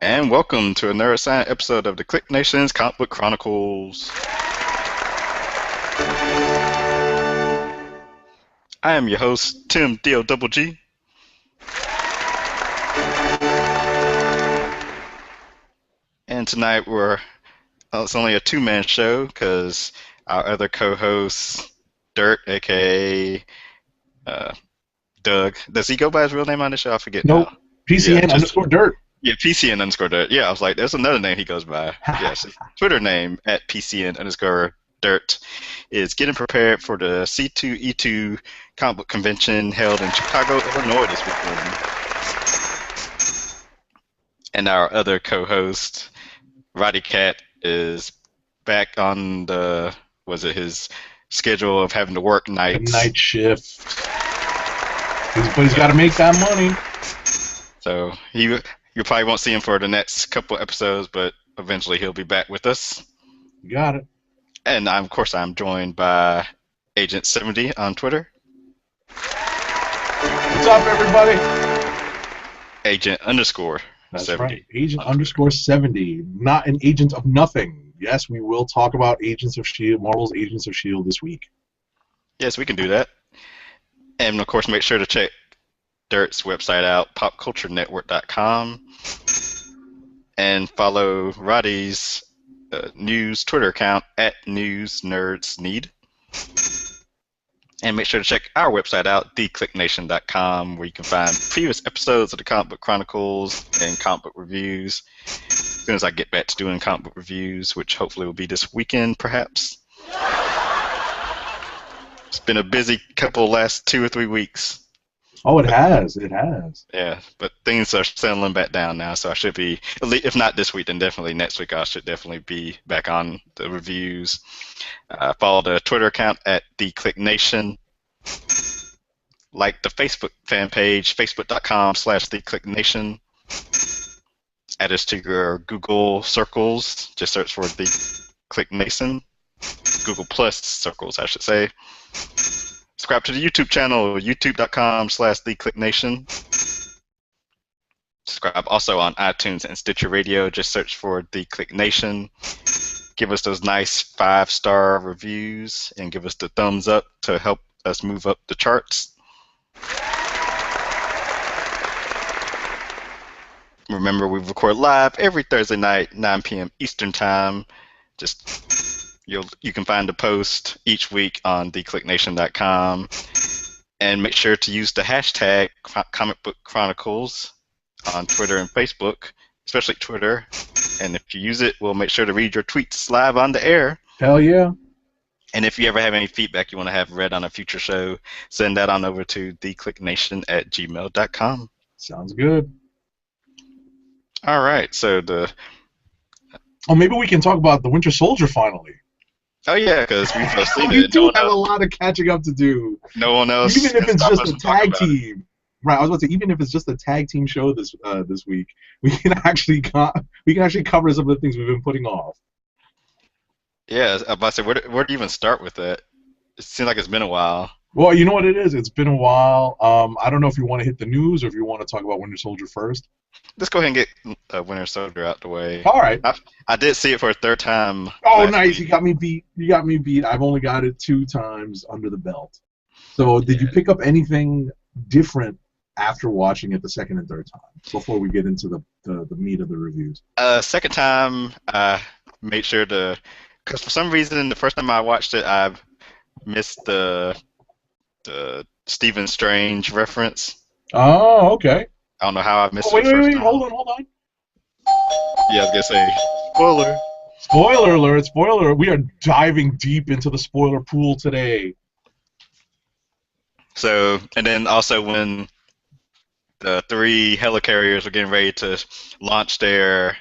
And welcome to another assigned episode of the Click Nation's Comic Book Chronicles. I am your host, Tim D-O-double-G. And tonight it's only a two-man show because our other co-host, Dirt, aka Doug. Does he go by his real name on the show? I forget Nope. now. PCN underscore dirt. Yeah, PCN underscore dirt. Yeah, I was like, there's another name he goes by. Yes, his Twitter name at PCN underscore dirt is getting prepared for the C2E2 comic book convention held in Chicago, Illinois this weekend. And our other co-host, Roddy Cat, is back on his schedule of having to work nights. The night shift. But he's got to make that money. So you probably won't see him for the next couple episodes, but eventually he'll be back with us. You got it. And of course, I'm joined by Agent 70 on Twitter. What's up, everybody? Agent underscore That's 70. right. Agent underscore 70. Not an agent of nothing. Yes, we will talk about Agents of S.H.I.E.L.D., Marvel's Agents of S.H.I.E.L.D. this week. Yes, we can do that. And of course, make sure to check Dirt's website out, popculturenetwork.com, and follow Roddy's news Twitter account at newsnerdsneed. And make sure to check our website out, theclicknation.com, where you can find previous episodes of the Comic Book Chronicles and comic book reviews. As soon as I get back to doing comic book reviews, which hopefully will be this weekend, perhaps. It's been a busy couple last 2 or 3 weeks. Oh, it has. It has. Yeah, but things are settling back down now, so I should be, if not this week, then definitely next week I should definitely be back on the reviews. Follow the Twitter account at theclicknation. Like the Facebook fan page, facebook.com/theclicknation. Add us to your Google circles. Just search for The Click Nation. Google Plus circles, I should say. Subscribe to the YouTube channel, youtube.com/theclicknation. Subscribe also on iTunes and Stitcher Radio. Just search for The Click Nation. Give us those nice 5-star reviews and give us the thumbs up to help us move up the charts. Remember, we record live every Thursday night, 9 p.m. Eastern Time. You can find a post each week on theclicknation.com, and make sure to use the hashtag Comic Book Chronicles on Twitter and Facebook, especially Twitter. And if you use it, we'll make sure to read your tweets live on the air. Hell yeah. And if you ever have any feedback you want to have read on a future show, send that on over to theclicknation@gmail.com. Sounds good. All right, so maybe we can talk about the Winter Soldier finally. Oh yeah, because we've seen We it. do have a lot of catching up to do. No one else. Even if it's just a tag team. team. Right, I was about to say, even if it's just a tag team show this week, we can actually cover some of the things we've been putting off. Yeah, I was about to say, where do you even start with that? It seems like it's been a while. Well, you know what it is? It's been a while. I don't know if you want to hit the news or if you want to talk about Winter Soldier first. Let's go ahead and get Winter Soldier out the way. All right. I did see it for a third time. Oh, nice. You got me beat. I've only got it 2 times under the belt. So did you pick up anything different after watching it the second and third time before we get into the meat of the reviews? Second time, I made sure to, because for some reason the first time I watched it, I missed the Stephen Strange reference. Oh, okay. I don't know how I missed it. Wait, hold on. Yeah, I was gonna say spoiler. Spoiler alert! Spoiler alert! We are diving deep into the spoiler pool today. So, and then also when the 3 helicarriers were getting ready to launch their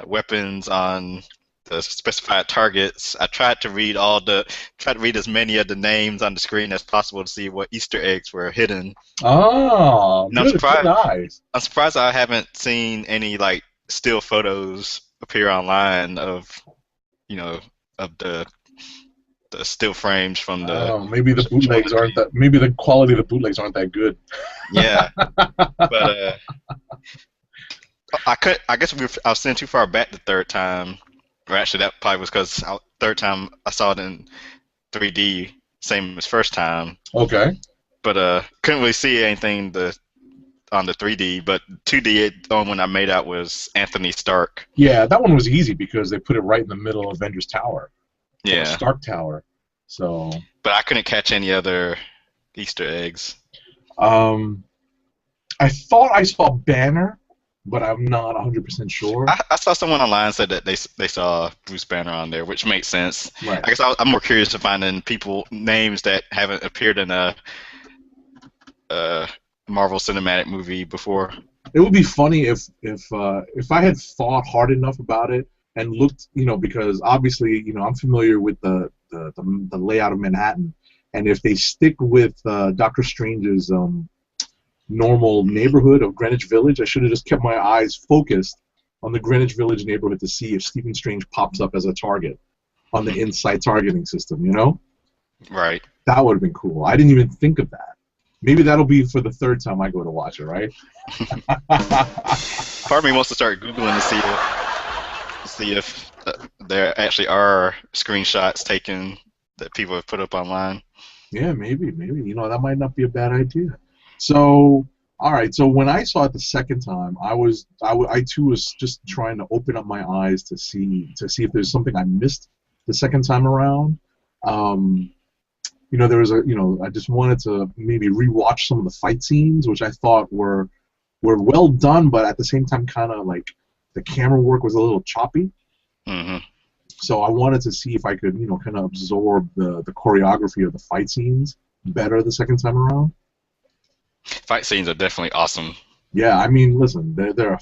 weapons on the specified targets, I tried to read as many of the names on the screen as possible to see what Easter eggs were hidden. Oh, good. Nice. I'm surprised I haven't seen any like still photos appear online of the still frames from the. Oh, maybe the bootlegs aren't that. Maybe the quality of the bootlegs aren't that good. Yeah, but I could. I guess I was sitting too far back the third time. Or actually, that probably was because third time I saw it in 3D, same as first time. Okay. But couldn't really see anything on the 3D. But 2D, the only one I made out was Anthony Stark. Yeah, that one was easy because they put it right in the middle of Avengers Tower, or Yeah, Stark Tower. So, but I couldn't catch any other Easter eggs. um, I thought I saw Banner, but I'm not 100% sure. I saw someone online said that they saw Bruce Banner on there, which makes sense. Right. I guess I'm more curious to finding people names that haven't appeared in a Marvel Cinematic movie before. It would be funny if I had thought hard enough about it and looked, because obviously, I'm familiar with the layout of Manhattan, and if they stick with Doctor Strange's normal neighborhood of Greenwich Village, I should have just kept my eyes focused on the Greenwich Village neighborhood to see if Stephen Strange pops up as a target on the inside targeting system. Right. That would have been cool. I didn't even think of that. Maybe that'll be for the third time I go to watch it, right? Part of me wants to start Googling to see if there actually are screenshots taken that people have put up online. Yeah, maybe. That might not be a bad idea. So, all right. So when I saw it the second time, I too was just trying to open up my eyes to see if there's something I missed the second time around. There was I just wanted to maybe rewatch some of the fight scenes, which I thought were well done, but at the same time, kind of like the camera work was a little choppy. Mm-hmm. So I wanted to see if I could, kind of absorb the choreography of the fight scenes better the second time around. Fight scenes are definitely awesome. Yeah, I mean, listen, they're a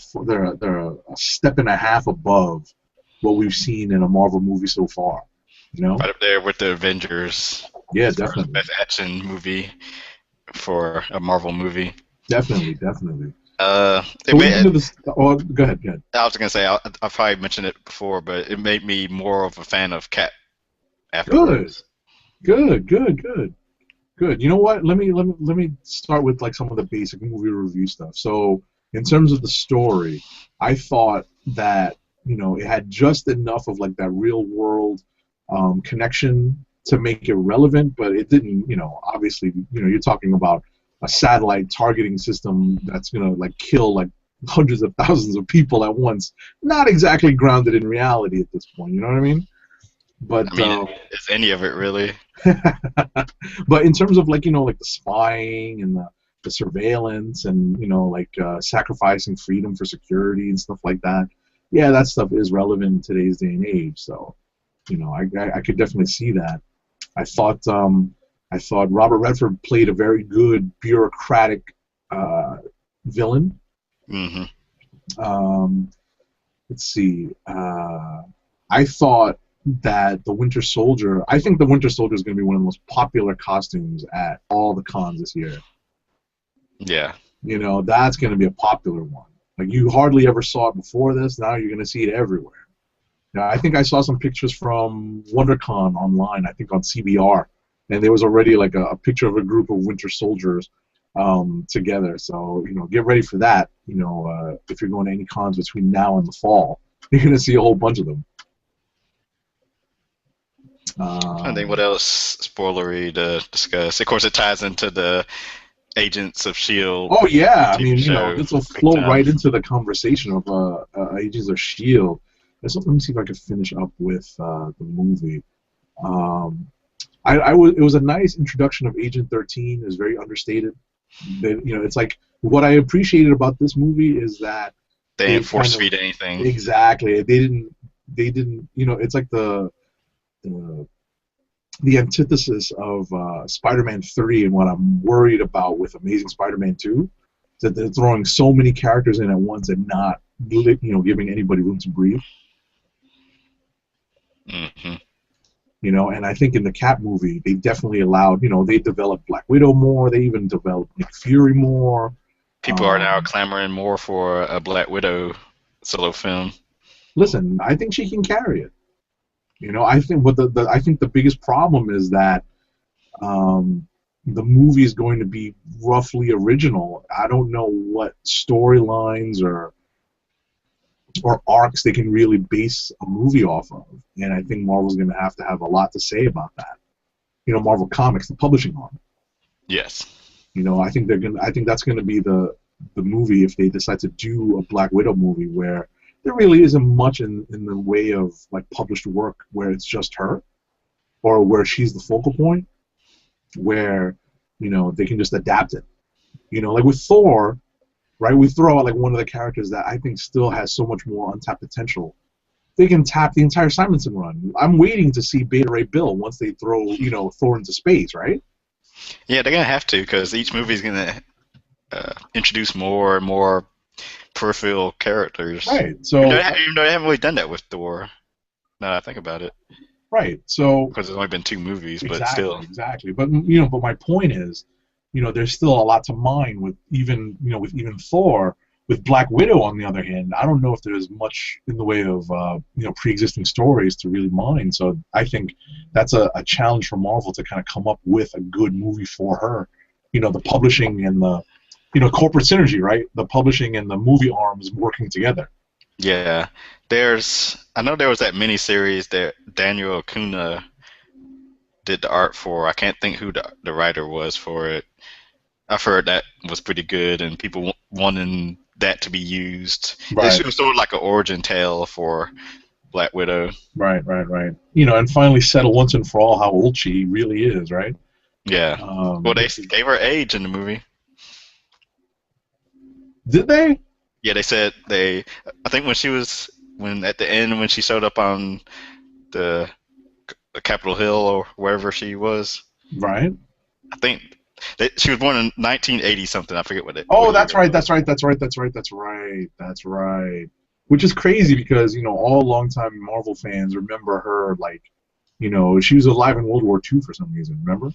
step and a half above what we've seen in a Marvel movie so far. Right up there with the Avengers. Yeah, definitely. Best action movie for a Marvel movie. Definitely. Go ahead. I was gonna say I probably mentioned it before, but it made me more of a fan of Cap afterwards. Good. You know what? Let me start with like some of the basic movie review stuff. So, in terms of the story, I thought that it had just enough of like that real world connection to make it relevant, but it didn't. Obviously, you're talking about a satellite targeting system that's gonna like kill like hundreds of thousands of people at once. Not exactly grounded in reality at this point. You know what I mean? But I mean, is any of it really? But in terms of like the spying and the surveillance and sacrificing freedom for security and stuff like that, yeah, that stuff is relevant in today's day and age. So I could definitely see that. I thought Robert Redford played a very good bureaucratic villain. Mm-hmm. Let's see. I thought that the Winter Soldier. I think the Winter Soldier is going to be one of the most popular costumes at all the cons this year. Yeah. That's going to be a popular one. Like you hardly ever saw it before this. Now you're going to see it everywhere. Now I think I saw some pictures from WonderCon online. I think on CBR, and there was already like a picture of a group of Winter Soldiers together. So get ready for that. If you're going to any cons between now and the fall, you're going to see a whole bunch of them. I think what else spoilery to discuss. Of course, it ties into the Agents of S.H.I.E.L.D. Oh yeah, I mean, show. this will flow right into the conversation of Agents of S.H.I.E.L.D. Let me see if I can finish up with the movie. It was a nice introduction of Agent 13. It was very understated. It's like what I appreciated about this movie is that they didn't force feed anything. Exactly. They didn't. It's like the antithesis of Spider-Man 3 and what I'm worried about with Amazing Spider-Man 2, that they're throwing so many characters in at once and not giving anybody room to breathe. Mm-hmm. And I think in the Cap movie they definitely allowed, they developed Black Widow more, they even developed Nick Fury more. People are now clamoring more for a Black Widow solo film. Listen, I think she can carry it. I think, but I think the biggest problem is that the movie is going to be roughly original. I don't know what storylines or or arcs they can really base a movie off of. And I think Marvel's going to have a lot to say about that. Marvel Comics, the publishing arm. Yes. I think I think that's going to be the movie if they decide to do a Black Widow movie where there really isn't much in the way of like published work where it's just her, or where she's the focal point, where they can just adapt it. Like with Thor, right? We throw out like one of the characters that I think still has so much more untapped potential. They can tap the entire Simonson run. I'm waiting to see Beta Ray Bill once they throw Thor into space, right? Yeah, they're gonna have to because each movie is gonna introduce more and more peripheral characters. Right. So even though they haven't really done that with Thor. Now that I think about it. Right. So because there's only been 2 movies, but exactly, still. Exactly. But but my point is, there's still a lot to mine with even Thor. With Black Widow, on the other hand, I don't know if there's much in the way of pre-existing stories to really mine. So I think that's a challenge for Marvel to kind of come up with a good movie for her. The publishing and the corporate synergy, right? The publishing and the movie arms working together. Yeah, I know there was that miniseries that Daniel Acuna did the art for. I can't think who the writer was for it. I've heard that was pretty good, and people wanting that to be used. Right. It was sort of like an origin tale for Black Widow. Right. And finally settle once and for all how old she really is, right? Yeah. Well, they gave her age in the movie. Did they? Yeah, they said I think when at the end when she showed up on the Capitol Hill or wherever she was. Right. I think she was born in 1980 something. I forget what it. Oh, that's right. That's right. Which is crazy because all longtime Marvel fans remember her like, she was alive in World War II for some reason. Remember?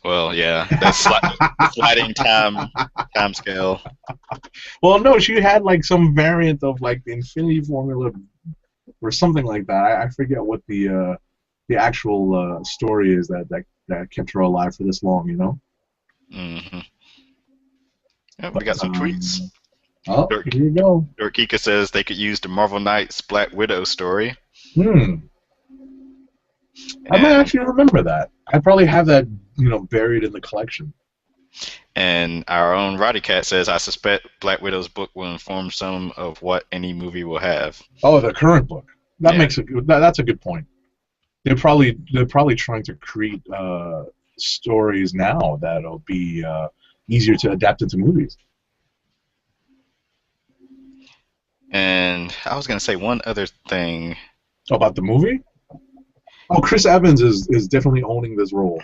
Well, yeah, that's sliding time scale. Well, no, she had like some variant of like the Infinity Formula or something like that. I forget what the actual story is that kept her alive for this long. Mm-hmm. Yeah, we got some tweets. Oh, here you go. Dorkika says they could use the Marvel Knights Black Widow story. I might actually remember that. I probably have that, buried in the collection. And our own Roddy Cat says, I suspect Black Widow's book will inform some of what any movie will have. Oh, the current book. That's a good point. They're probably trying to create stories now that'll be easier to adapt into movies. And I was gonna say one other thing about the movie. Oh, Chris Evans is definitely owning this role.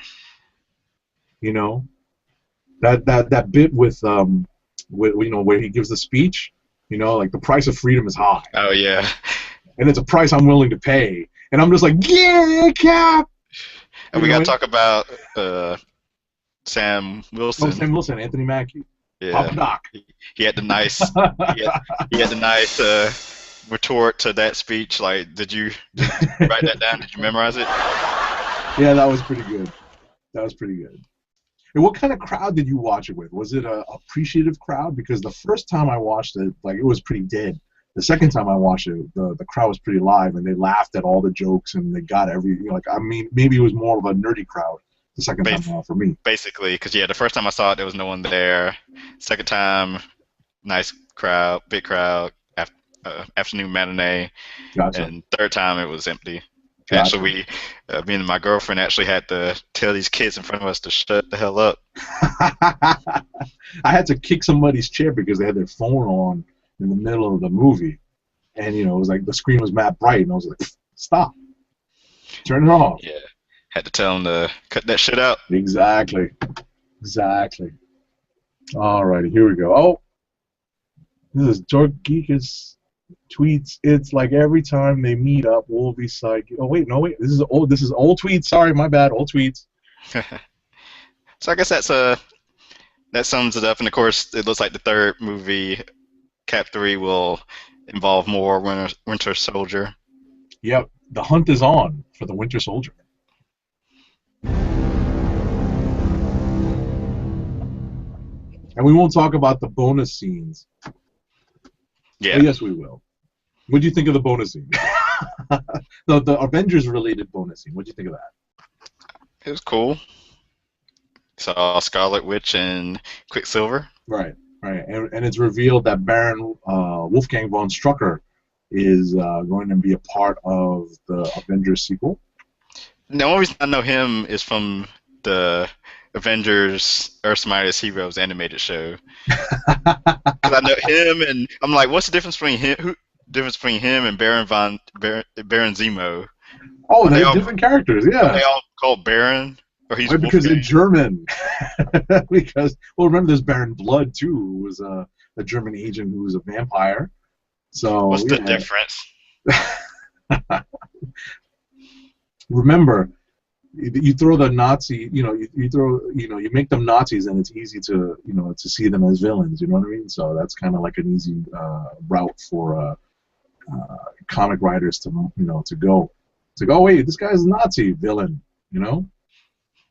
That bit with where he gives the speech. Like the price of freedom is high. Oh yeah. And it's a price I'm willing to pay. And I'm just like, yeah, Cap. And we gotta talk about Sam Wilson. Oh, Sam Wilson, Anthony Mackie. Yeah. Papa Doc. He had the nice. he had the nice retort to that speech. Like, did you write that down? Did you memorize it? Yeah, that was pretty good. And what kind of crowd did you watch it with? Was it a appreciative crowd? Because the first time I watched it, like, it was pretty dead. The second time I watched it, the crowd was pretty live, and they laughed at all the jokes, and they got maybe it was more of a nerdy crowd the second time around for me. Basically, because, the first time I saw it, there was no one there. Second time, nice crowd, big crowd, afternoon matinee. Gotcha. And third time, it was empty. Gotcha. Actually, me and my girlfriend actually had to tell these kids in front of us to shut the hell up. I had to kick somebody's chair because they had their phone on in the middle of the movie, and it was like the screen was mad bright, and I was like, "Stop, turn it off." Yeah, had to tell them to cut that shit out. Exactly. All righty, here we go. Oh, this is Dork Geekus tweets. It's like every time they meet up, we'll be psyched. Oh wait, this is old tweets. Sorry, my bad, old tweets. So I guess that sums it up. And of course, it looks like the third movie, Cap 3, will involve more Winter Soldier. Yep, the hunt is on for the Winter Soldier. And we won't talk about the bonus scenes. Yeah. But yes, we will. What do you think of the bonus scene? The Avengers related bonus scene. What do you think of that? It was cool. Saw Scarlet Witch and Quicksilver. Right, right, and it's revealed that Baron Wolfgang von Strucker is going to be a part of the Avengers sequel. The only reason I know him is from the Avengers Earth's Mightiest Heroes animated show. Because I know him, and I'm like, what's the difference between him and Baron Zemo? Oh, they're different characters, yeah. Are they all called Baron? Or he's right, because in German. Because, well, remember there's Baron Blood, too, who was a German agent who was a vampire. So, what's the difference? Remember, you throw the Nazi, you make them Nazis, and it's easy to, to see them as villains. You know what I mean? So that's kind of like an easy route for comic writers to, to go. It's like, oh wait, this guy's a Nazi villain. Now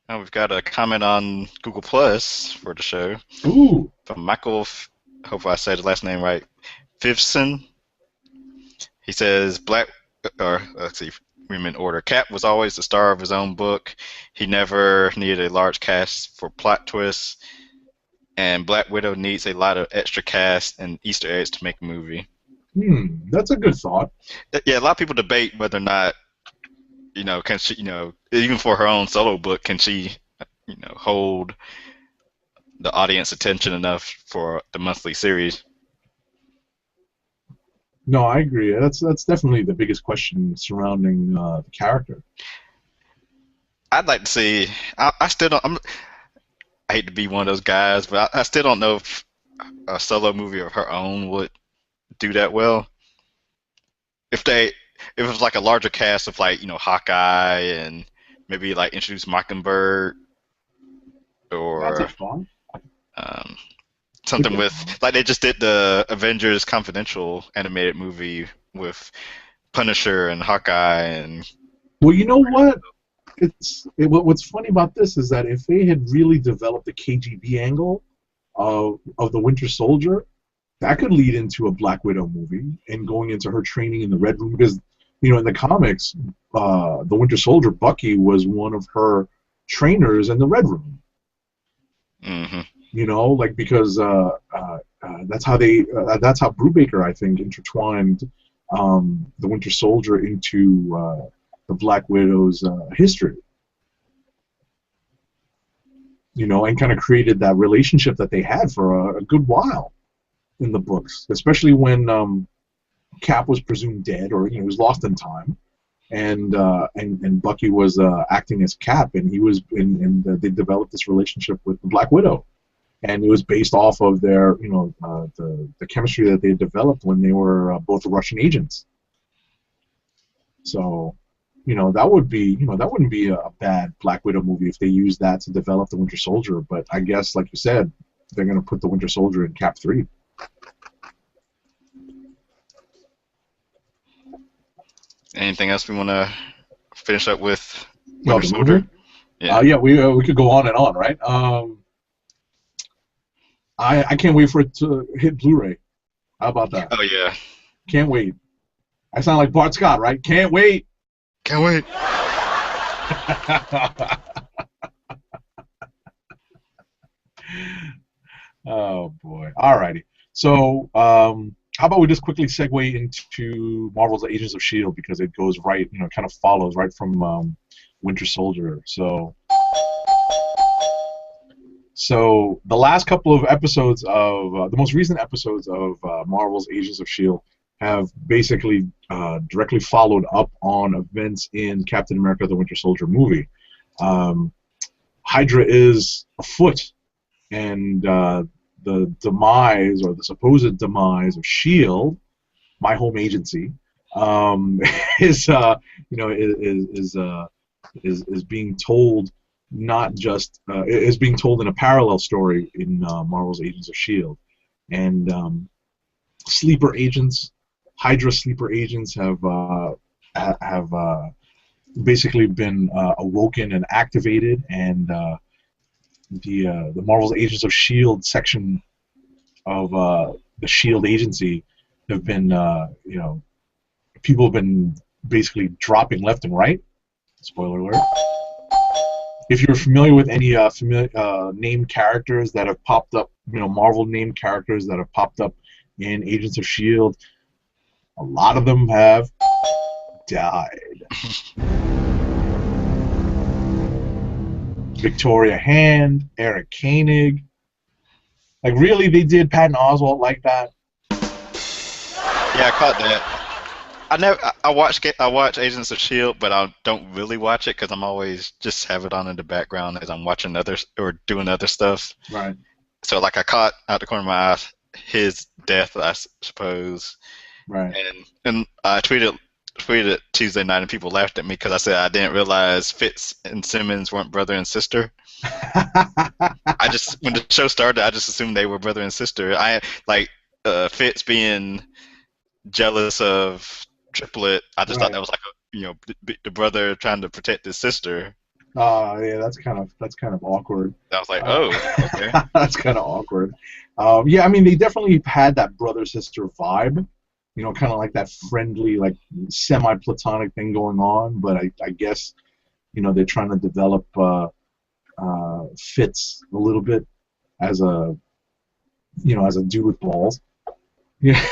we've got a comment on Google Plus for the show. Ooh. From Michael. Hope I said his last name right. Fivson. He says let's see. In order. Cap was always the star of his own book. He never needed a large cast for plot twists, and Black Widow needs a lot of extra cast and Easter eggs to make a movie. That's a good thought. Yeah, a lot of people debate whether or not, can she, even for her own solo book, can she, hold the audience attention enough for the monthly series? No, I agree. That's definitely the biggest question surrounding the character. I'd like to see. I still don't. I hate to be one of those guys, but I still don't know if a solo movie of her own would do that well. If it was like a larger cast of like Hawkeye and maybe like introduce Mockingbird or that's fun. Something with, like they just did the Avengers Confidential animated movie with Punisher and Hawkeye and. Well, you know what? What's funny about this is that if they had really developed the KGB angle of the Winter Soldier, that could lead into a Black Widow movie and going into her training in the Red Room, because in the comics, the Winter Soldier, Bucky, was one of her trainers in the Red Room. Mm-hmm. Because that's how Brubaker, I think, intertwined the Winter Soldier into the Black Widow's history. And kind of created that relationship that they had for a good while in the books, especially when Cap was presumed dead or he was lost in time, and Bucky was acting as Cap, and he was they developed this relationship with the Black Widow. And it was based off of their, the chemistry that they had developed when they were both Russian agents. So, that would be, that wouldn't be a bad Black Widow movie if they used that to develop the Winter Soldier. But I guess, like you said, they're going to put the Winter Soldier in Cap 3. Anything else we want to finish up with? Winter Soldier? Yeah, we could go on and on, right? I can't wait for it to hit Blu-ray. How about that? Oh, yeah. Can't wait. I sound like Bart Scott, right? Can't wait. Can't wait. Oh, boy. All righty. So, how about we just quickly segue into Marvel's Agents of S.H.I.E.L.D., because it goes right, kind of follows right from Winter Soldier. So the last couple of episodes of the most recent episodes of Marvel's Agents of S.H.I.E.L.D. have basically directly followed up on events in Captain America: The Winter Soldier movie. Hydra is afoot, and the demise, or the supposed demise, of S.H.I.E.L.D., my home agency, is being told. Not just is being told in a parallel story in Marvel's Agents of S.H.I.E.L.D. And sleeper agents, Hydra sleeper agents have basically been awoken and activated, and the Marvel's Agents of S.H.I.E.L.D. section of the S.H.I.E.L.D. agency have been people have been basically dropping left and right. Spoiler alert. If you're familiar with any named characters that have popped up, Marvel named characters that have popped up in Agents of S.H.I.E.L.D., a lot of them have died. Victoria Hand, Eric Koenig. Like, really, they did Patton Oswalt like that? Yeah, I caught that. I watch Agents of Shield, but I don't really watch it because I'm always just have it on in the background as I'm watching others or doing other stuff. Right. So like I caught out the corner of my eye his death, I suppose. Right. And I tweeted Tuesday night, and people laughed at me because I said I didn't realize Fitz and Simmons weren't brother and sister. When the show started, I just assumed they were brother and sister. Fitz being jealous of Triplet. I just thought that was like the brother trying to protect his sister. Yeah, that's kind of awkward. I was like, oh, okay. That's kind of awkward. Yeah, I mean, they definitely had that brother sister vibe. Kind of like that friendly, like semi-platonic thing going on. But I guess, they're trying to develop Fitz a little bit as a dude with balls. Yeah.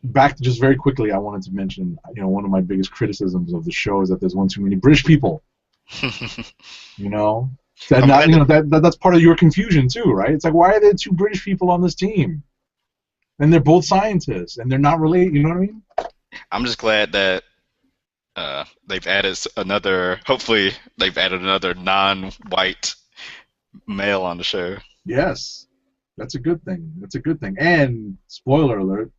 Back to just very quickly, I wanted to mention, one of my biggest criticisms of the show is that there's one too many British people. That's part of your confusion too, right? It's like, why are there two British people on this team? And they're both scientists, and they're not related. You know what I mean? I'm just glad that they've added hopefully they've added another non-white male on the show. Yes. That's a good thing. That's a good thing. And, spoiler alert,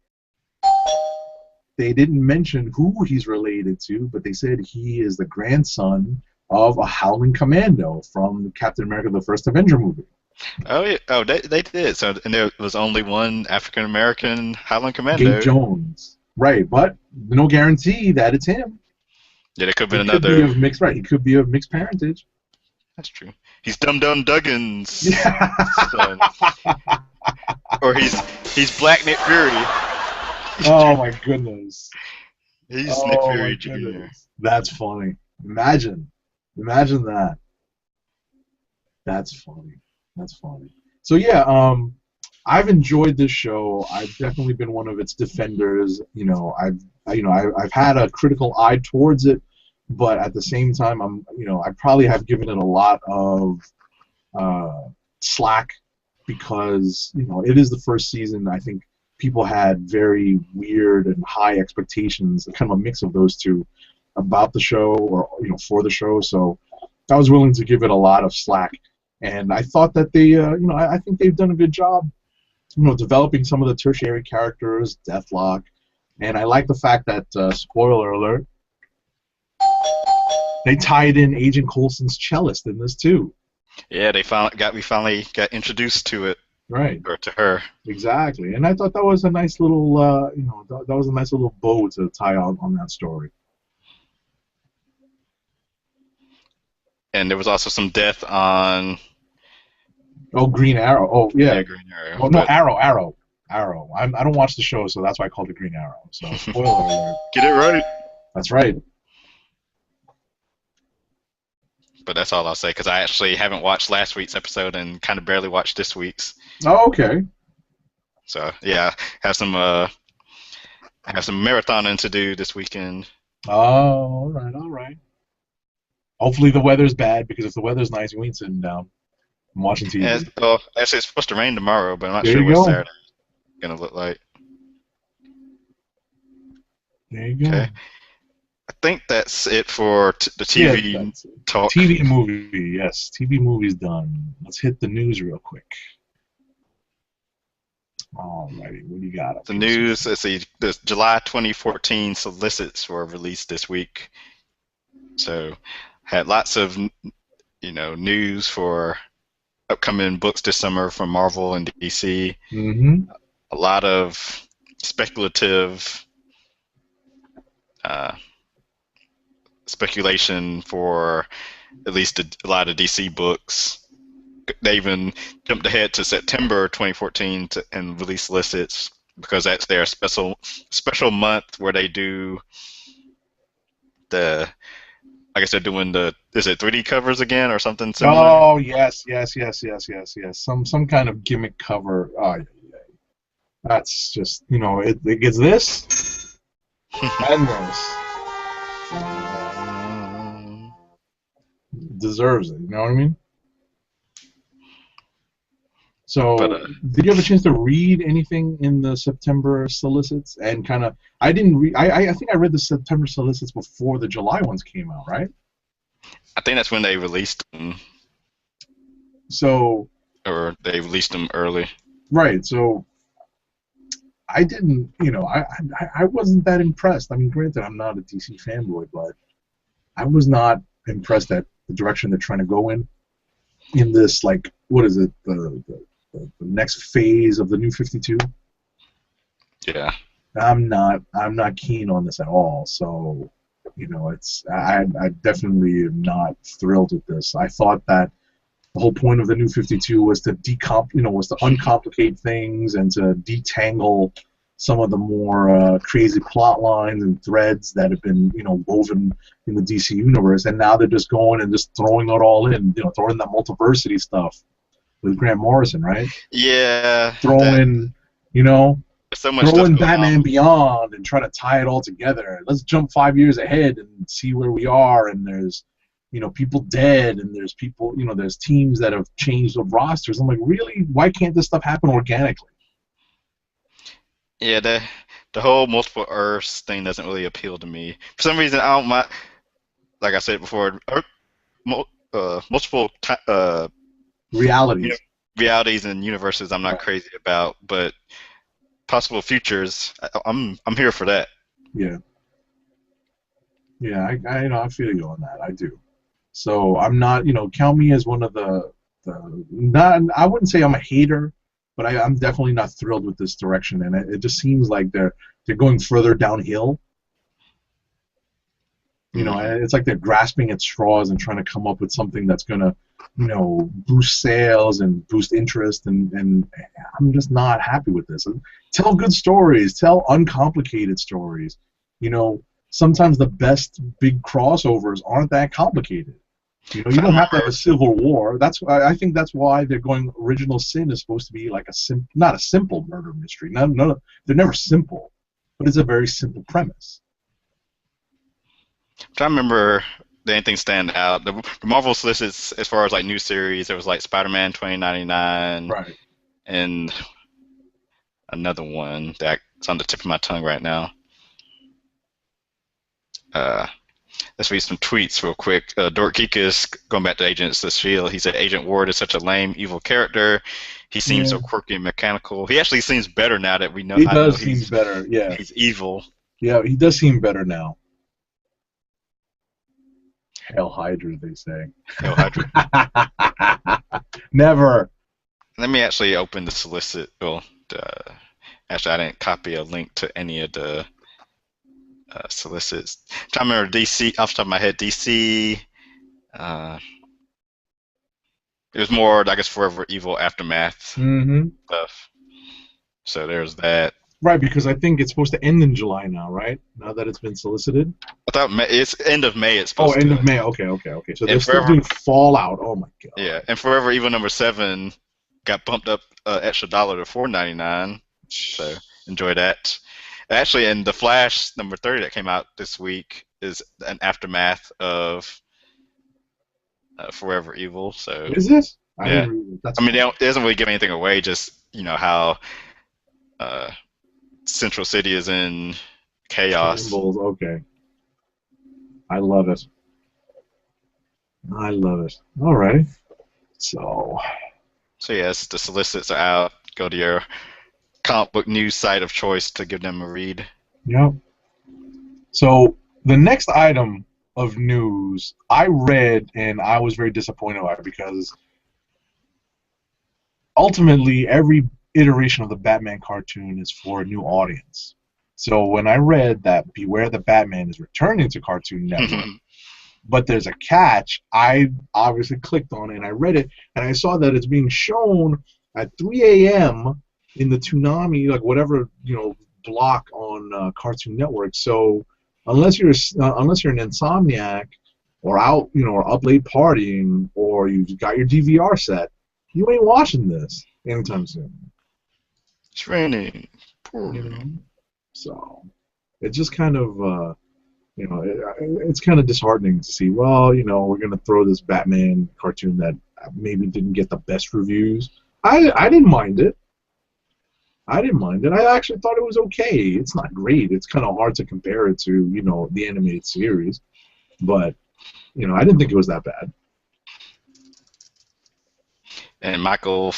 they didn't mention who he's related to, but they said he is the grandson of a Howling Commando from Captain America: The First Avenger movie. Oh, yeah. Oh, they did. So, and there was only one African American Howling Commando. Gabe Jones. Right, but no guarantee that it's him. Yeah, there could be another. He could be of mixed parentage. That's true. He's Dum Dum Duggan's son. Or he's Black Nick Fury. Oh my goodness. He's Nick Fury Jr. That's funny. Imagine that. That's funny. So yeah, I've enjoyed this show. I've definitely been one of its defenders. I've had a critical eye towards it, but at the same time, I probably have given it a lot of slack because it is the first season. I think people had very weird and high expectations, kind of a mix of those two, about the show or for the show. So I was willing to give it a lot of slack, and I thought that they, I think they've done a good job, developing some of the tertiary characters, Deathlock, and I like the fact that spoiler alert, they tied in Agent Coulson's cellist in this too. Yeah, we finally got introduced to it. Right. Or to her. Exactly, and I thought that was a nice little, that was a nice little bow to tie on that story. And there was also some death on. Oh, Green Arrow. Oh, yeah. Yeah, Green Arrow. Oh, no, Arrow. I don't watch the show, so that's why I called it Green Arrow. So, spoiler alert. Get it right. That's right. But that's all I'll say, because I actually haven't watched last week's episode and kind of barely watched this week's. Oh, okay. So yeah, have some marathoning to do this weekend. Oh, all right. Hopefully the weather's bad, because if the weather's nice, we ain't sitting down. I'm watching TV. Yeah, well, actually, it's supposed to rain tomorrow, but I'm not sure what Saturday's gonna look like. There you go. Okay. I think that's it for the TV talk. TV and movie, yes. TV movie's done. Let's hit the news real quick. Alrighty, what do you got? The news, let's see, the July 2014 solicits were released this week. So, had lots of, news for upcoming books this summer from Marvel and DC. Mm-hmm. A lot of speculative speculation for at least a lot of DC books. they even jumped ahead to September 2014 and released solicits because that's their special month where they do the. I guess they're doing the. Is it 3D covers again or something similar? Oh yes, yes, yes, yes, yes, yes. Some kind of gimmick cover. Oh, yeah, yeah. That's just it gets this and this. Deserves it. You know what I mean? But So, did you have a chance to read anything in the September solicits? And kind of, I didn't read. I think I read the September solicits before the July ones came out, right? I think that's when they released them, So, or they released them early. right. So, I didn't. I wasn't that impressed. I mean, granted, I'm not a DC fanboy, but I was not impressed at the direction they're trying to go in this, like, what is it, the next phase of the New 52. Yeah. I'm not keen on this at all. So, I definitely am not thrilled with this. I thought that the whole point of the New 52 was to was to uncomplicate things and to detangle some of the more crazy plot lines and threads that have been woven in the DC universe. And now they're just going and just throwing it all in, throwing that multiversity stuff with Grant Morrison, right? Yeah. Throwing, you know, so much throw stuff in going Batman on. Beyond and try to tie it all together. Let's jump 5 years ahead and see where we are. And there's, people dead, and there's people, there's teams that have changed the rosters. I'm like, really? Why can't this stuff happen organically? Yeah, the whole multiple Earths thing doesn't really appeal to me. For some reason, I don't mind. Like I said before, multiple Realities. realities and universes I'm not Right. crazy about, but possible futures, I'm here for that. Yeah. Yeah, I feel you on that. I do. So I'm not, count me as one of the not. I wouldn't say I'm a hater, but I'm definitely not thrilled with this direction, and it just seems like they're going further downhill. Hmm. And it's like they're grasping at straws and trying to come up with something that's gonna, boost sales and boost interest, and I'm just not happy with this. Tell good stories, tell uncomplicated stories. Sometimes the best big crossovers aren't that complicated. You I don't have to have remember, a civil war. I think that's why they're going. Original Sin is supposed to be like not a simple murder mystery. No, they're never simple, but it's a very simple premise. I remember did anything stand out. The Marvel solicits, as far as like new series, there was like Spider-Man 2099 Right. and another one that's on the tip of my tongue right now. Uh, let's read some tweets real quick. Dork Geekus, going back to Agents of S.H.I.E.L.D., he said, Agent Ward is such a lame, evil character. He seems Yeah. so quirky and mechanical. He actually seems better now that we know. He I know does seem he's better. Yeah. he's evil. Yeah, he does seem better now. Hail Hydra, they say. Hail Hydra. Never. Let me actually open the solicit. Well, actually, I didn't copy a link to any of the solicits. I'm trying to remember DC off the top of my head. DC. Uh, it was more, I guess, Forever Evil Aftermath Mm-hmm. stuff. So there's that. Right, because I think it's supposed to end in July now, right? Now that it's been solicited. I thought it's end of May. It's Oh, supposed end to. of May. Okay, okay, okay. So they're And still Forever, doing Fallout. Oh my god. yeah, and Forever Evil #7 got bumped up extra dollar to $4.99. So enjoy that. Actually, and the Flash #30 that came out this week is an aftermath of Forever Evil. So Is this? I yeah, didn't read it. That's I mean, cool. it doesn't really give anything away. Just how uh, Central City is in chaos. Shambles. Okay. I love it. I love it. All right. So, So yes, the solicits are out. Go to your comic book news site of choice to give them a read. yeah. So the next item of news I read and I was very disappointed by it because ultimately every iteration of the Batman cartoon is for a new audience. So when I read that Beware the Batman is returning to Cartoon Network, But there's a catch. I obviously clicked on it and I read it, and I saw that it's being shown at 3 a.m. in the Toonami, like whatever block on Cartoon Network. So unless you're an insomniac or out or up late partying or you've got your DVR set, you ain't watching this anytime soon. It's raining. You know, so it's just kind of it's kind of disheartening to see. Well, we're gonna throw this Batman cartoon that maybe didn't get the best reviews. I didn't mind it. I didn't mind it. I actually thought it was okay. It's not great. It's kind of hard to compare it to the animated series, but I didn't think it was that bad. And Michael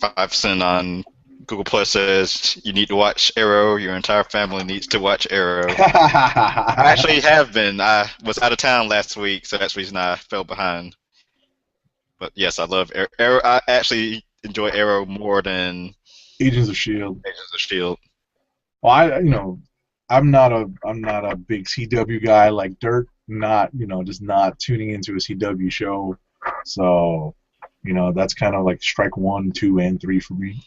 5 Cent on Google Plus says you need to watch Arrow. Your entire family needs to watch Arrow. I actually have been. I was out of town last week, so that's the reason I fell behind. But yes, I love Arrow. I actually enjoy Arrow more than Agents of S.H.I.E.L.D. Agents of S.H.I.E.L.D. Well, I'm not a big CW guy like Dirt. Just not tuning into a CW show. So, that's kind of like strike 1, 2, and 3 for me.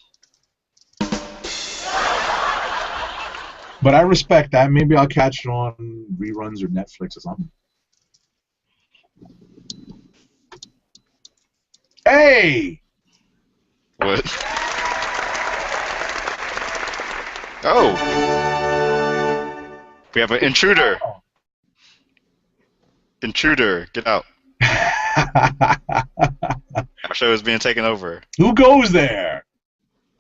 But I respect that. Maybe I'll catch it on reruns or Netflix or something. Hey! What? Oh! We have an intruder! Intruder, get out. Our show is being taken over. Who goes there?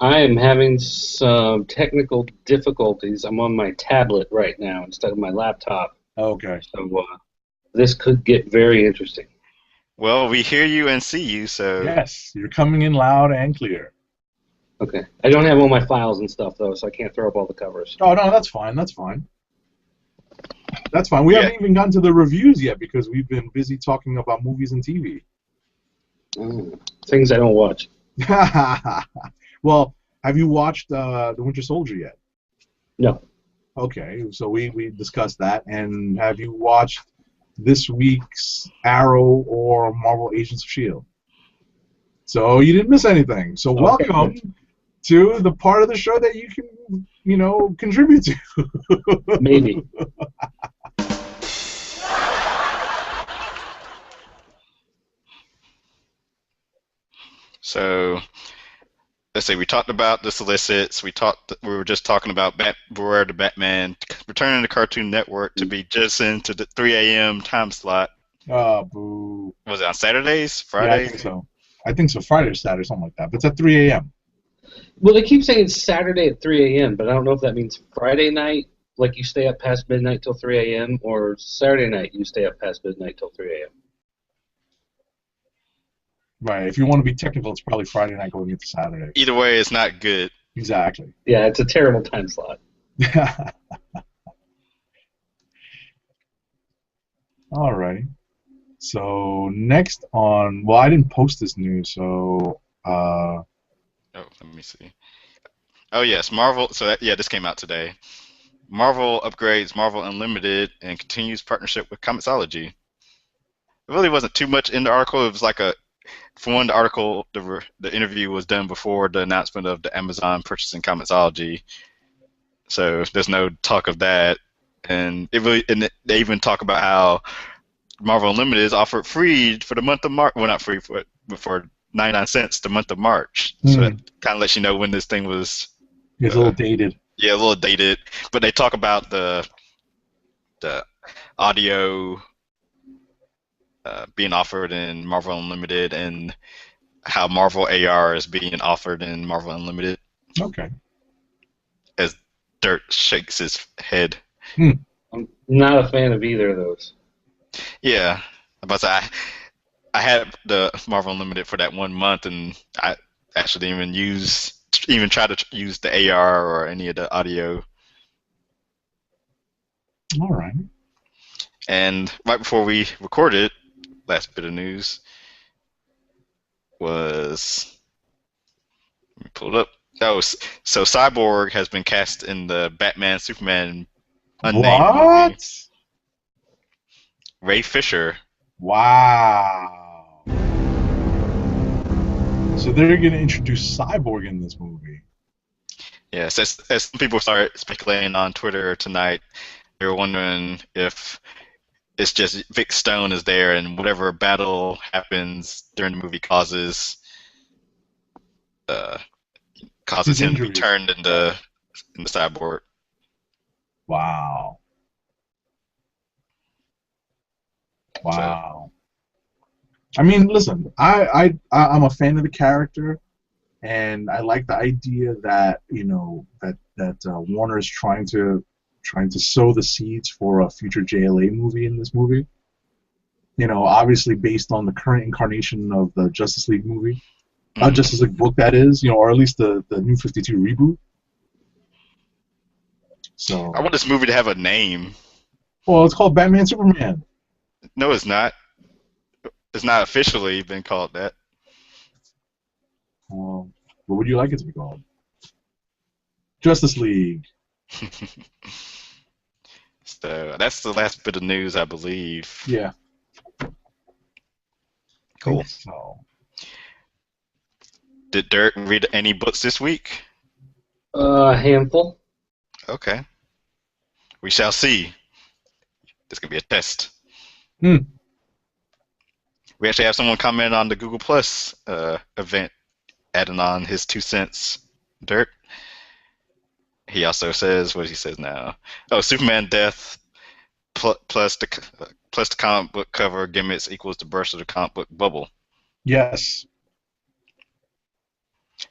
I am having some technical difficulties. I'm on my tablet right now instead of my laptop. Okay. So this could get very interesting. Well, we hear you and see you, so... Yes, you're coming in loud and clear. Okay. I don't have all my files and stuff, though, so I can't throw up all the covers. Oh, no, that's fine. That's fine. That's fine. We haven't even gotten to the reviews yet because we've been busy talking about movies and TV. Things I don't watch. Well, have you watched The Winter Soldier yet? No. Okay, so we discussed that. And have you watched this week's Arrow or Marvel Agents of S.H.I.E.L.D.? So you didn't miss anything. So welcome to the part of the show that you can, contribute to. Maybe. So, let's see. We talked about the solicits. We were just talking about Beware the Batman returning to Cartoon Network to be just into the 3 a.m. time slot. Oh, boo. Was it on Saturdays? Fridays? Yeah, I think so. I think so. Friday or Saturday, something like that. But it's at 3 a.m. Well, they keep saying it's Saturday at 3 a.m., but I don't know if that means Friday night, like you stay up past midnight till 3 a.m., or Saturday night you stay up past midnight till 3 a.m. Right. If you want to be technical, it's probably Friday night going into Saturday. Either way, it's not good. Exactly. Yeah, it's a terrible time slot. All right. So next on, well, I didn't post this news, so. Oh, let me see. Oh yes, Marvel. So this came out today. Marvel upgrades Marvel Unlimited and continues partnership with Comixology. It really wasn't too much in the article. It was like for one, the article, the interview was done before the announcement of the Amazon purchasing Comixology, so there's no talk of that. And they even talk about how Marvel Unlimited is offered free for the month of March. Well, not free but for 99 cents the month of March. So it kind of lets you know when this thing was. It's a little dated. Yeah, a little dated. But they talk about the audio being offered in Marvel Unlimited and how Marvel AR is being offered in Marvel Unlimited. Okay. As Dirt shakes his head. I'm not a fan of either of those. Yeah, but I had the Marvel Unlimited for that 1 month, and I actually didn't even try to use the AR or any of the audio. All right. And right before we recorded, last bit of news was, let me pull it up. Oh, so Cyborg has been cast in the Batman Superman unnamed movie. Ray Fisher Wow. So they're going to introduce Cyborg in this movie. Yes, as people start speculating on Twitter tonight, they were wondering if it's just Vic Stone is there, and whatever battle happens during the movie uh, causes His him to be injuries. turned into Cyborg. Wow. So Wow. I mean, listen, I'm a fan of the character, and I like the idea that Warner's trying to sow the seeds for a future JLA movie in this movie. Obviously based on the current incarnation of the Justice League movie, Justice League book, that is, or at least the New 52 reboot. So I want this movie to have a name. well, it's called Batman Superman. No, it's not. It's not officially been called that. What would you like it to be called? Justice League. So that's the last bit of news, I believe. Yeah. Cool. So. Did Dirk read any books this week? A handful. Okay. We shall see. This could be a test. Hmm. We actually have someone comment on the Google Plus event, adding on his 2 cents. Dirk. He also says, what he says now? Oh, Superman death plus the comic book cover gimmicks equals the burst of the comic book bubble. Yes.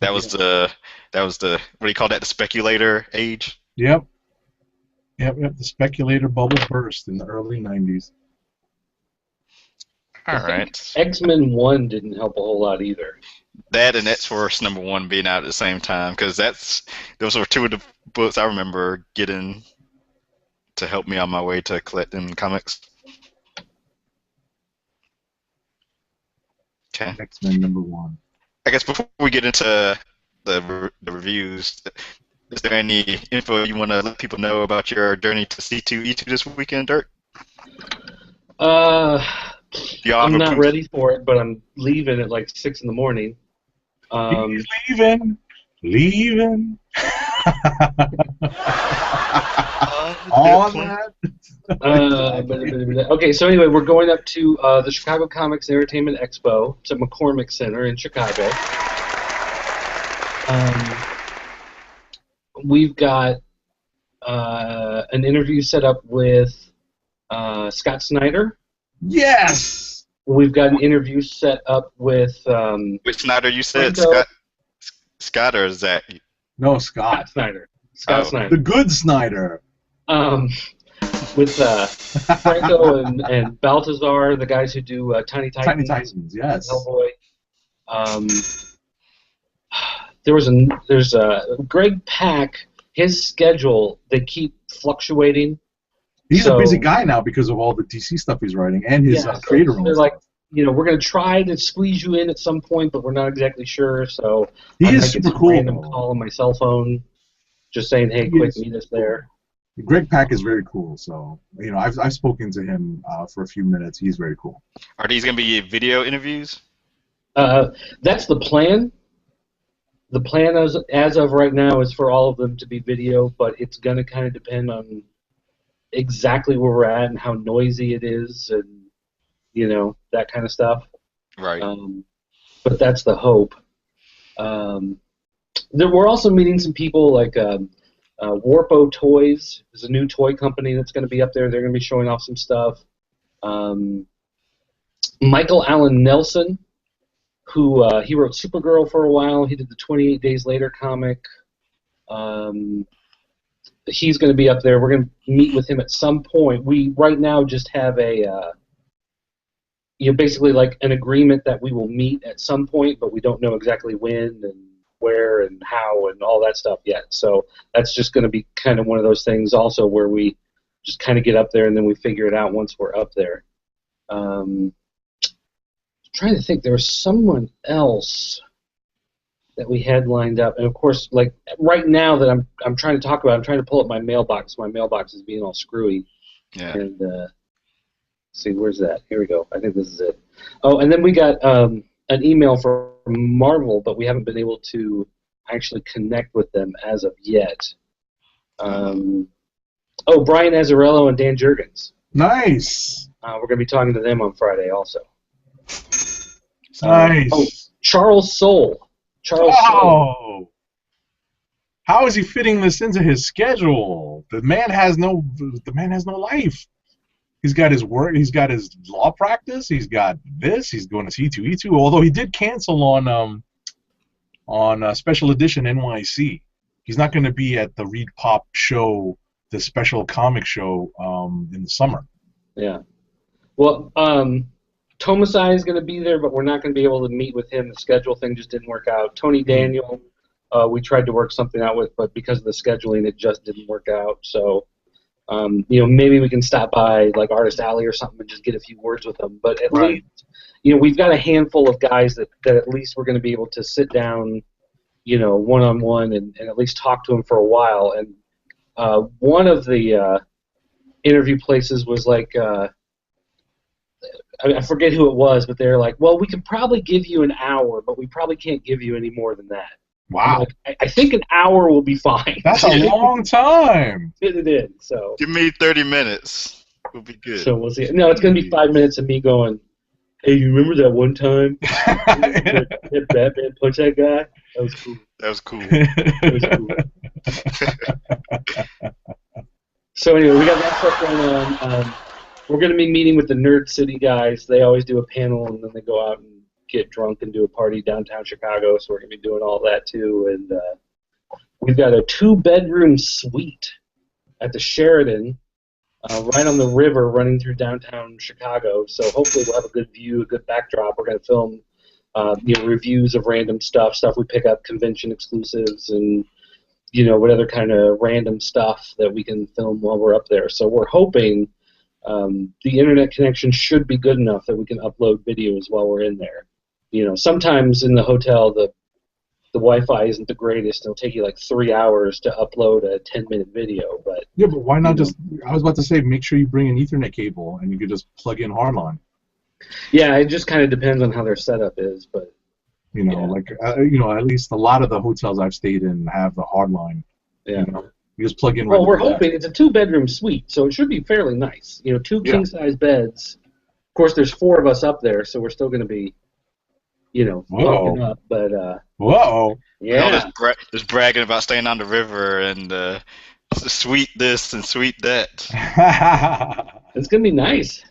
That was the what do you call that? The speculator age. Yep. The speculator bubble burst in the early '90s. All right. X-Men 1 didn't help a whole lot either. That and X-Force #1 being out at the same time, because those were two of the books I remember getting to help me on my way to collecting comics. Okay. X-Men #1. I guess before we get into the reviews, is there any info you want to let people know about your journey to C2E2 this weekend, Dirk? I'm not ready for it, but I'm leaving at like 6 in the morning. He's leaving. On that. Okay, so anyway, we're going up to the Chicago Comics and Entertainment Expo. It's at McCormick Center in Chicago. We've got an interview set up with Scott Snyder. Yes! We've got an interview set up with... Which Snyder you said? Scott or Zach? No, Scott. Snyder. The good Snyder. With Franco and Baltazar, the guys who do Tiny Titans. Tiny Titans, yes. Hellboy. There's Greg Pak. His schedule, they keep fluctuating. He's a busy guy now because of all the DC stuff he's writing and his creator role. They're like, we're going to try to squeeze you in at some point, but we're not exactly sure. So he is super cool. Random call on my cell phone, just saying, "Hey, quick, meet us there." Greg Pak is very cool. So I've spoken to him for a few minutes. He's very cool. Are these going to be video interviews? That's the plan. The plan as of right now is for all of them to be video, but it's going to kind of depend on exactly where we're at and how noisy it is and that kind of stuff. Right. But that's the hope. We're also meeting some people like Warpo Toys is a new toy company that's going to be up there. They're going to be showing off some stuff. Michael Allen Nelson, who he wrote Supergirl for a while. He did the 28 Days Later comic. He's going to be up there. We're going to meet with him at some point. We right now just have a basically like an agreement that we will meet at some point, but we don't know exactly when and where and how and all that stuff yet. So that's just going to be kind of one of those things also where we just kind of get up there and then we figure it out once we're up there. Trying to think, there was someone else that we had lined up, and of course, like right now that I'm trying to talk about, I'm trying to pull up my mailbox. My mailbox is being all screwy. Yeah. And see, where's that? Here we go. I think this is it. Oh, and then we got an email from Marvel, but we haven't been able to actually connect with them as of yet. Brian Azzarello and Dan Jurgens. Nice. We're going to be talking to them on Friday also. Nice. Charles Soule. Soule. Oh. How is he fitting this into his schedule? The man has no life. He's got his work. He's got his law practice. He's got this. He's going to C2E2. Although he did cancel on Special Edition NYC. He's not going to be at the Reed Pop show, the special comic show in the summer. Yeah. Well, Tomasai is going to be there, but we're not going to be able to meet with him. The schedule thing just didn't work out. Tony Daniel, we tried to work something out with, but because of the scheduling, it just didn't work out. So, maybe we can stop by like Artist Alley or something and just get a few words with them. But at least, we've got a handful of guys that at least we're going to be able to sit down, one-on-one and at least talk to them for a while. And one of the interview places was like, I forget who it was, but they're like, well, we can probably give you an hour, but we probably can't give you any more than that. Wow. Like, I think an hour will be fine. That's a long time. Fit it in, so. Give me 30 minutes. We'll be good. So we'll see. No, it's going to be 5 minutes of me going, hey, you remember that one time that Batman punched that guy? That was cool. That was cool. So anyway, we got that stuff going on. We're going to be meeting with the Nerd City guys. They always do a panel, and then they go out and get drunk and do a party downtown Chicago, so we're going to be doing all that too. And we've got a 2-bedroom suite at the Sheridan, right on the river running through downtown Chicago. So hopefully we'll have a good view, a good backdrop. We're going to film reviews of random stuff we pick up, convention exclusives, and what other kind of random stuff that we can film while we're up there. So we're hoping the internet connection should be good enough that we can upload videos while we're in there. Sometimes in the hotel the Wi-Fi isn't the greatest. It'll take you like 3 hours to upload a 10-minute video. But why not just? I was about to say, make sure you bring an Ethernet cable and you could just plug in hardline. Yeah, it just kind of depends on how their setup is, but. At least a lot of the hotels I've stayed in have the hardline. Yeah. You just plug in. Well, we're hoping it's a 2-bedroom suite, so it should be fairly nice. 2 king-size beds. Of course, there's 4 of us up there, so we're still going to be, fucking up. But whoa. Yeah. Just bragging about staying on the river and sweet this and sweet that. It's going to be nice.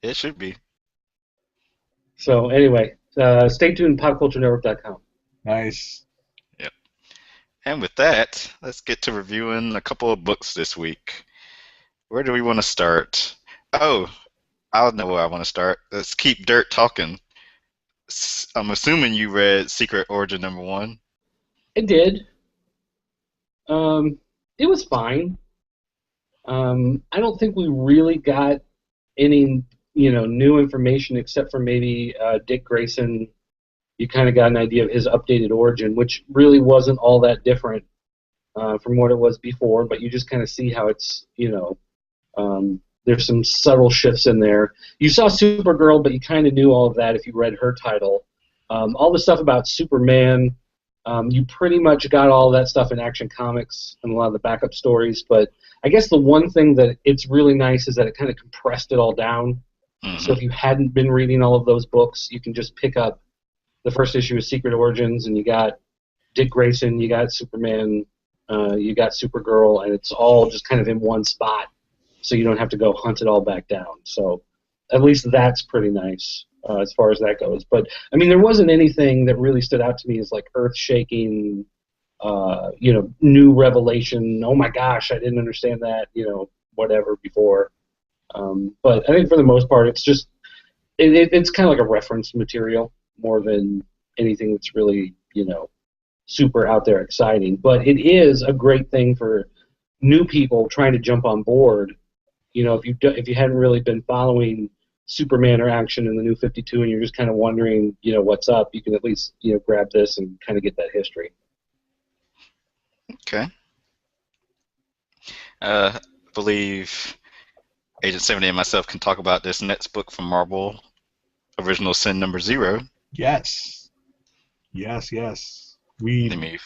It should be. So anyway. Stay tuned, popculturenetwork.com. Nice. Yep. And with that, let's get to reviewing a couple of books this week. Where do we want to start? Oh, I know where I want to start. Let's keep dirt talking. I'm assuming you read Secret Origin #1. I did. It was fine. I don't think we really got any new information except for maybe Dick Grayson. You kind of got an idea of his updated origin, which really wasn't all that different from what it was before, but you just kind of see how it's, there's some subtle shifts in there. You saw Supergirl, but you kind of knew all of that if you read her title. All the stuff about Superman, you pretty much got all that stuff in Action Comics and a lot of the backup stories, but I guess the one thing that it's really nice is that it kind of compressed it all down. Mm-hmm. So if you hadn't been reading all of those books, you can just pick up the first issue of Secret Origins, and you got Dick Grayson, you got Superman, you got Supergirl, and it's all just kind of in one spot, so you don't have to go hunt it all back down. So at least that's pretty nice as far as that goes. But, I mean, there wasn't anything that really stood out to me as, like, earth-shaking, new revelation, oh my gosh, I didn't understand that, whatever before. But I think for the most part, it's just it's kind of like a reference material more than anything that's really super out there exciting. But it is a great thing for new people trying to jump on board. If you hadn't really been following Superman or Action in the New 52 and you're just kind of wondering what's up, you can at least grab this and kind of get that history. Okay. I believe Agent 70 and myself can talk about this next book from Marvel, Original Sin number 0. Yes. Yes, yes. Let me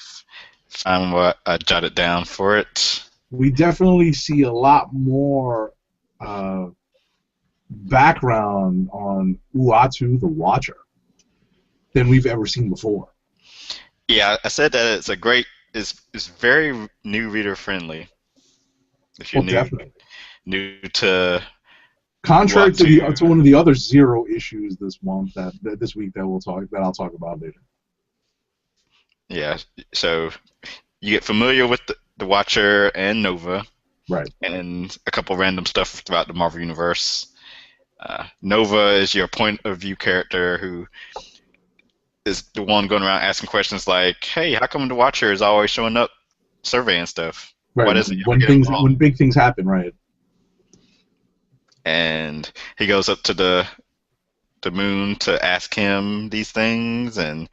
find what I jotted down for it. We definitely see a lot more background on Uatu the Watcher than we've ever seen before. Yeah, I said that it's very new reader friendly. If you're Definitely. new to Contrary to Uatu. to one of the other Zero issues this month this week that I'll talk about later. Yeah, so you get familiar with the Watcher and Nova, right? And a couple random stuff throughout the Marvel universe. Nova is your point of view character who is the one going around asking questions like, "Hey, how come the Watcher is always showing up, surveying stuff? Right. Why doesn't when big things happen, right?" And he goes up to the moon to ask him these things, and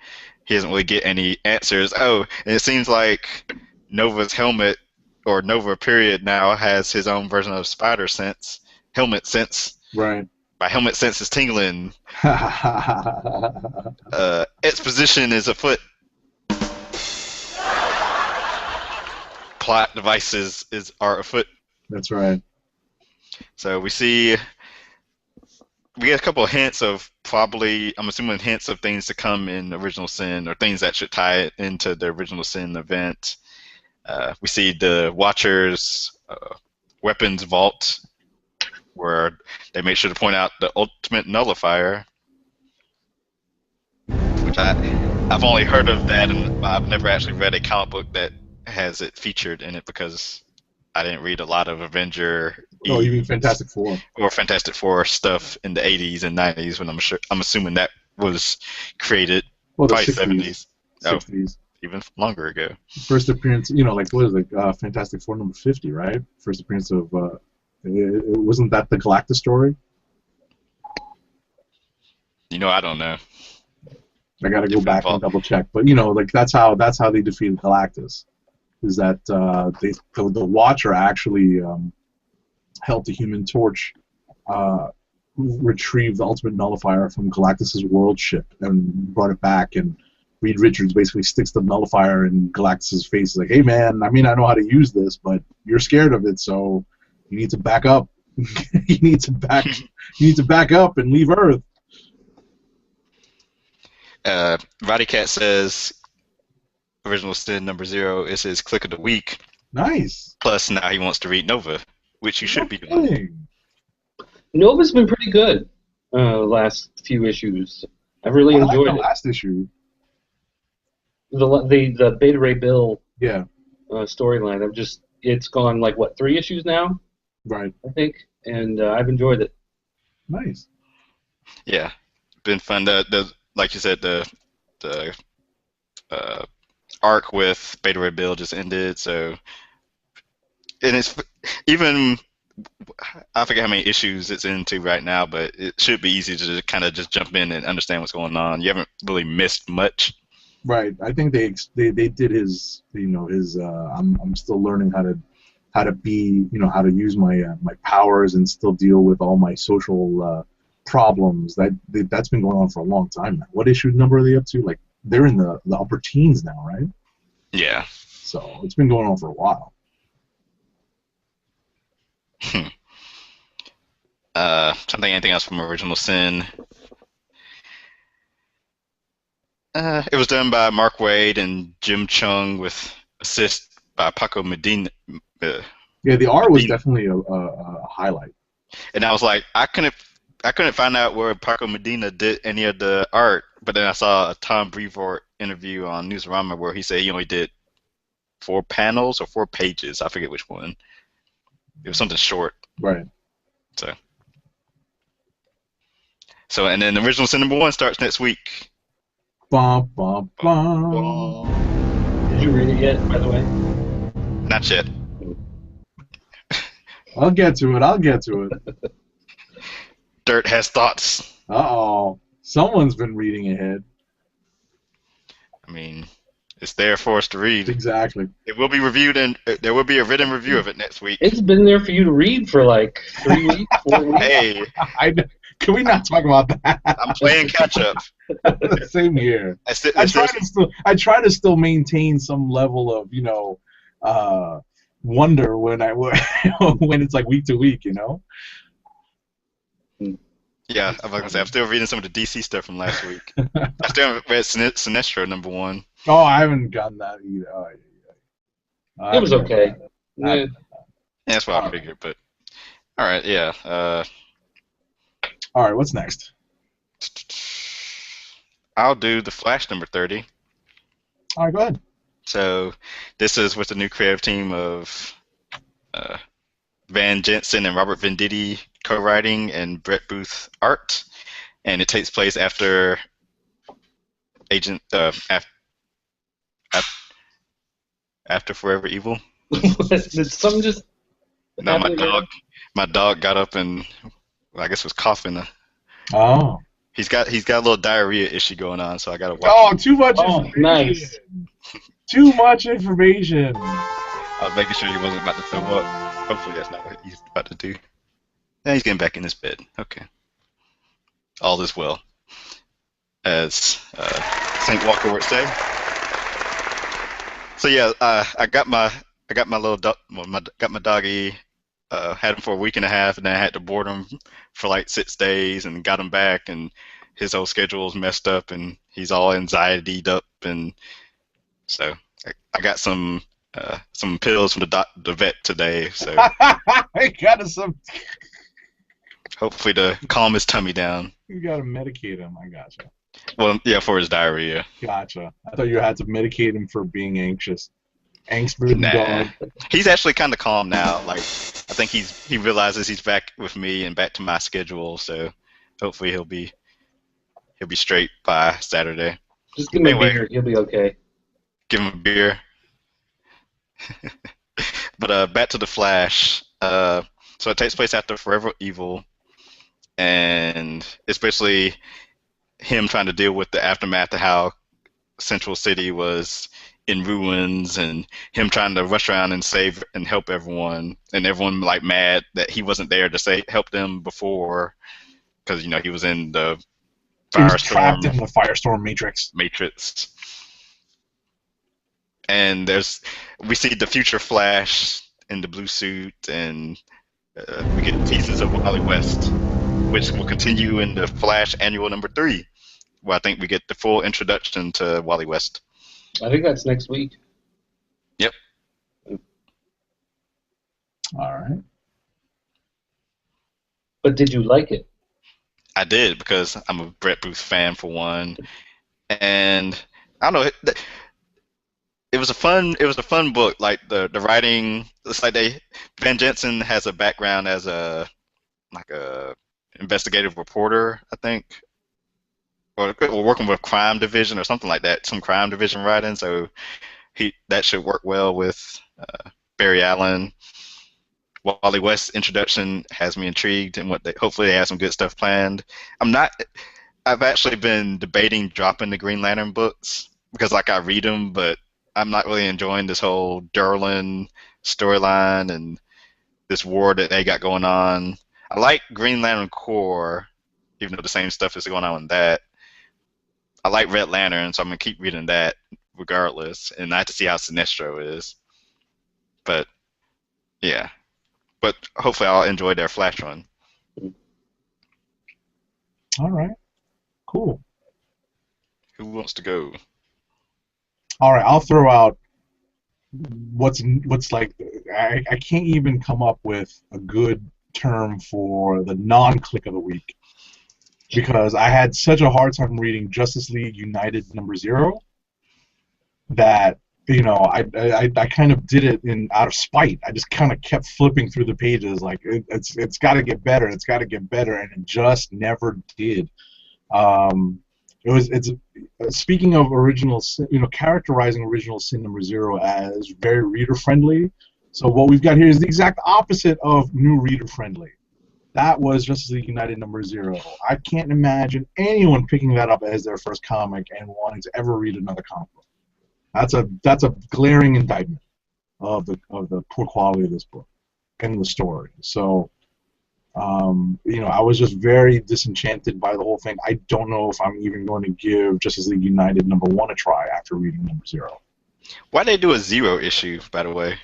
he doesn't really get any answers. Oh, and it seems like Nova's helmet, or Nova period, now has his own version of spider sense, helmet sense. Right. My helmet sense is tingling. Exposition is afoot. Plot devices are afoot. That's right. So we get a couple of hints of probably, I'm assuming, hints of things to come in Original Sin, or things that should tie it into the Original Sin event. We see the Watcher's weapons vault, where they make sure to point out the ultimate nullifier, which I've only heard of that, and I've never actually read a comic book that has it featured in it, because I didn't read a lot of Avenger. Oh, you mean Fantastic Four? Or Fantastic Four stuff in the 80s and 90s, when I'm assuming that was created. Well, the probably 60s. 60s. Even longer ago. First appearance, like what is it? Fantastic Four number 50, right? First appearance of. Wasn't that the Galactus story? I don't know. I gotta go back and double check, but that's how they defeated Galactus. Is that the Watcher actually helped the Human Torch retrieve the ultimate nullifier from Galactus's world ship and brought it back, and Reed Richards basically sticks the nullifier in Galactus's face. He's like, "Hey man, I mean I know how to use this, but you're scared of it, so you need to back up. you need to back up and leave Earth." Roddy Cat says Original Sin number 0 is his click of the week. Nice. Plus now he wants to read Nova, which you should be doing. Nova's been pretty good last few issues. I've really enjoyed the last issue. The Beta Ray Bill storyline. It's gone like 3 issues now? Right. I think, and I've enjoyed it. Nice. Yeah, been fun. Like you said, the arc with Beta Ray Bill just ended, so, and it's even, I forget how many issues it's into right now, but it should be easy to kind of just jump in and understand what's going on. You haven't really missed much. Right. I think they did his I'm still learning how to be, how to use my my powers and still deal with all my social problems. That's been going on for a long time now. What issue number are they up to? Like, they're in the upper teens now, right? Yeah. So it's been going on for a while. Anything else from Original Sin? It was done by Mark Waid and Jim Chung with assist by Paco Medina. Yeah, the art was definitely a highlight. And I was like, I couldn't find out where Paco Medina did any of the art, but then I saw a Tom Brevoort interview on Newsarama where he said he only did 4 panels or 4 pages. I forget which one. It was something short. Right. So, and then Original Sin number 1 starts next week. Bum, bum, bum. Did you read it yet, by the way? Not yet. I'll get to it. Dirt has thoughts. Uh-oh. Someone's been reading ahead. I mean, It's there for us to read. Exactly. It will be reviewed, and there will be a written review of it next week. It's been there for you to read for like 3 weeks, 4 weeks. Hey, Can we not talk about that? I'm playing catch up. Same here. I I try to still maintain some level of wonder when when it's like week to week, Yeah, I'm gonna say I'm still reading some of the DC stuff from last week. I still haven't read Sinestro #1. Oh, I haven't gotten that either. Oh, It was okay. Yeah, that's what I figured. But all right, yeah. All right, what's next? I'll do the Flash #30. All right, go ahead. So this is with the new creative team of Van Jensen and Robert Venditti co-writing and Brett Booth art, and it takes place after after Forever Evil. Did something just No, my dog got up and I guess was coughing. Oh. He's got a little diarrhea issue going on, so I gotta watch. Oh, too much Oh, information. nice. Too much information. I was making sure he wasn't about to throw up. Hopefully that's not what he's about to do. Yeah, he's getting back in his bed. Okay. All is well. As St. Walker would say. So yeah, I got my little got my doggy. Had him for a week and a half, and then I had to board him for like 6 days, and got him back, and his whole schedule's messed up, and he's all anxietied up, and so I got some pills from the vet today, so I got some. hopefully to calm his tummy down. You gotta medicate him. I gotcha. Well, yeah, for his diarrhea. Gotcha. I thought you had to medicate him for being anxious. Angst-ridden dog. He's actually kind of calm now. Like, I think he realizes he's back with me and back to my schedule. So hopefully he'll be straight by Saturday. Just give him a beer. He'll be okay. Give him a beer. But back to the Flash. So it takes place after Forever Evil, and especially him trying to deal with the aftermath of how Central City was in ruins, and him trying to rush around and save and help everyone, and everyone like mad that he wasn't there to help them before, because he was in the trapped in the Firestorm Matrix. And we see the future Flash in the blue suit, and we get teases of Wally West, which will continue in the Flash Annual #3, where I think we get the full introduction to Wally West. I think that's next week. Yep. All right. But did you like it? I did, because I'm a Brett Booth fan for one, and I don't know. It was a fun book. Like the writing, it's like Van Jensen has a background as a investigative reporter, I think, or working with crime division or something like that, some crime division writing. So that should work well with Barry Allen. Wally West's introduction has me intrigued, and hopefully they have some good stuff planned. I've actually been debating dropping the Green Lantern books, because I read them, but I'm not really enjoying this whole Derlin storyline and this war that they got going on. I like Green Lantern Corps, even though the same stuff is going on in that. I like Red Lantern, so I'm going to keep reading that regardless, and I have to see how Sinestro is. But, yeah. But hopefully I'll enjoy their Flash run. All right. Cool. Who wants to go? All right, I'll throw out what's like. I can't even come up with a good term for the non-click of the week, because I had such a hard time reading Justice League United #0 that I kind of did it out of spite. I just kind of kept flipping through the pages like it's got to get better, it's got to get better, and it just never did. It's speaking of original sin, characterizing original sin #0 as very reader friendly. So what we've got here is the exact opposite of new reader friendly. That was Justice League United #0. I can't imagine anyone picking that up as their first comic and wanting to ever read another comic book. That's a glaring indictment of the poor quality of this book and the story. So, I was just very disenchanted by the whole thing. I don't know if I'm even going to give Justice League United #1 a try after reading #0. Why they do a 0 issue, by the way?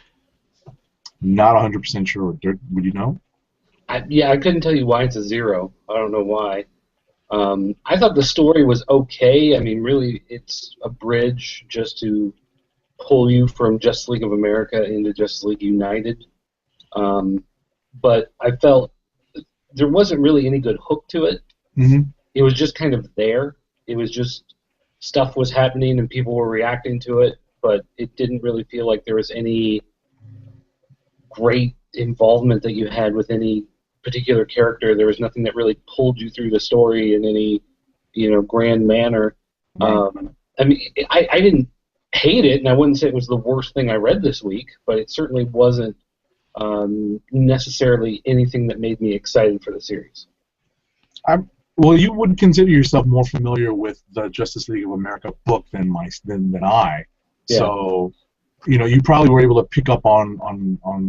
Not 100% sure. Dirk, would you know? I couldn't tell you why it's a 0. I don't know why. I thought the story was okay. I mean, really, it's a bridge just to pull you from Justice League of America into Justice League United. But I felt there wasn't really any good hook to it. Mm-hmm. It was just kind of there. It was just stuff was happening and people were reacting to it, but it didn't really feel like there was any great involvement that you had with any particular character. There was nothing that really pulled you through the story in any, grand manner. Right. I mean, I didn't hate it, and I wouldn't say it was the worst thing I read this week, but it certainly wasn't necessarily anything that made me excited for the series. Well, you would consider yourself more familiar with the Justice League of America book than I. Yeah. So, you probably were able to pick up on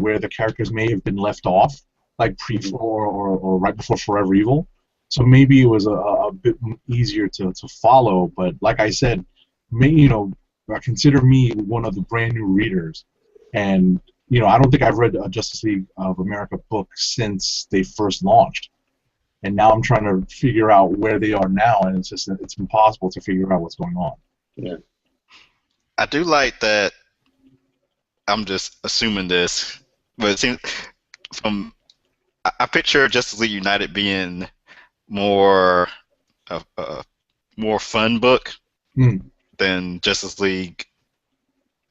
where the characters may have been left off, like or right before Forever Evil. So maybe it was a bit easier to follow. But like I said, consider me one of the brand new readers, and I don't think I've read a Justice League of America book since they first launched. And now I'm trying to figure out where they are now, and it's impossible to figure out what's going on. Yeah. I do like that. I'm just assuming this, but it seems I picture Justice League United being more more fun book than Justice League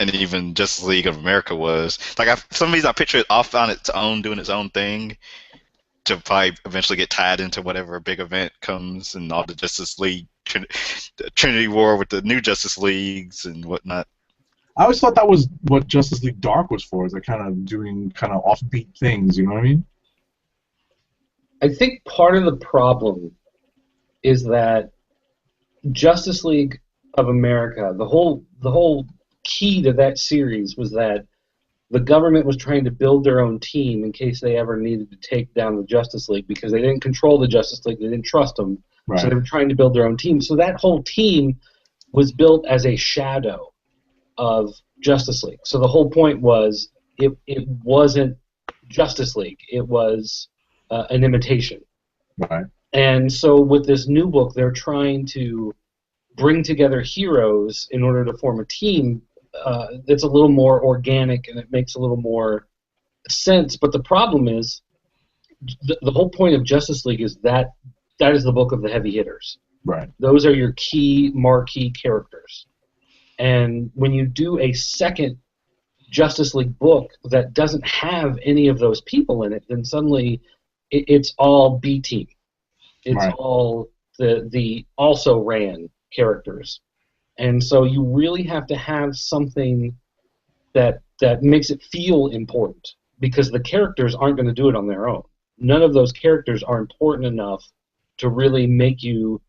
and even Justice League of America was. Like, for some reason I picture it off on its own, doing its own thing, to probably eventually get tied into whatever big event comes and all the Justice League, the Trinity War with the new Justice Leagues and whatnot. I always thought that was what Justice League Dark was for, is like kind of doing kind of offbeat things, you know what I mean? I think part of the problem is that Justice League of America, the whole key to that series was that the government was trying to build their own team in case they ever needed to take down the Justice League, because they didn't control the Justice League, they didn't trust them, Right. So they were trying to build their own team. So that whole team was built as a shadow of Justice League. So the whole point was it wasn't Justice League, it was an imitation. Right. And so with this new book, they're trying to bring together heroes in order to form a team that's a little more organic and it makes a little more sense. But the problem is, the whole point of Justice League is that is the book of the heavy hitters. Right. Those are your key marquee characters. And when you do a second Justice League book that doesn't have any of those people in it, then suddenly it's all B team. It's Right. all the also ran characters. And so you really have to have something that makes it feel important, because the characters aren't going to do it on their own. None of those characters are important enough to really make you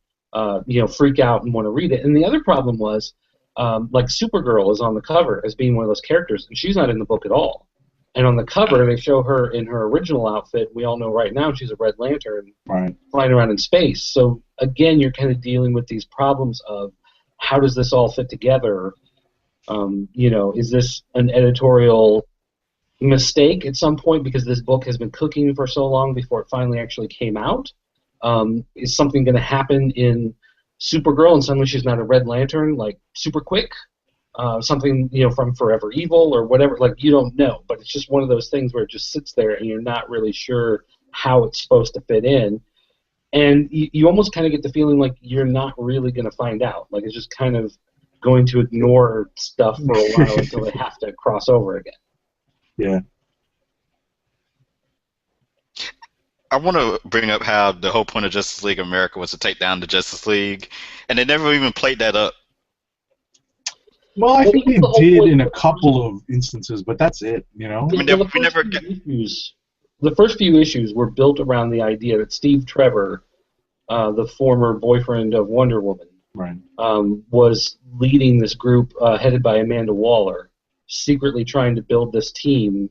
freak out and want to read it. And the other problem was, like, Supergirl is on the cover as being one of those characters, and she's not in the book at all. And on the cover, they show her in her original outfit. We all know right now she's a Red Lantern, Right. flying around in space. So again, you're kind of dealing with these problems of how does this all fit together? Is this an editorial mistake at some point because this book has been cooking for so long before it finally actually came out? Is something going to happen in Supergirl and suddenly she's not a Red Lantern, like, super quick? Something, from Forever Evil or whatever, like, you don't know. But it's just one of those things where it just sits there and you're not really sure how it's supposed to fit in. And you almost kind of get the feeling like you're not really going to find out. Like, it's just kind of going to ignore stuff for a while until they have to cross over again. Yeah. I want to bring up how the whole point of Justice League America was to take down the Justice League, and they never even played that up. Well, I think they the whole did point in a of- couple of instances, but that's it, I mean, Well, we never the first few issues were built around the idea that Steve Trevor, the former boyfriend of Wonder Woman, Right. was leading this group headed by Amanda Waller, secretly trying to build this team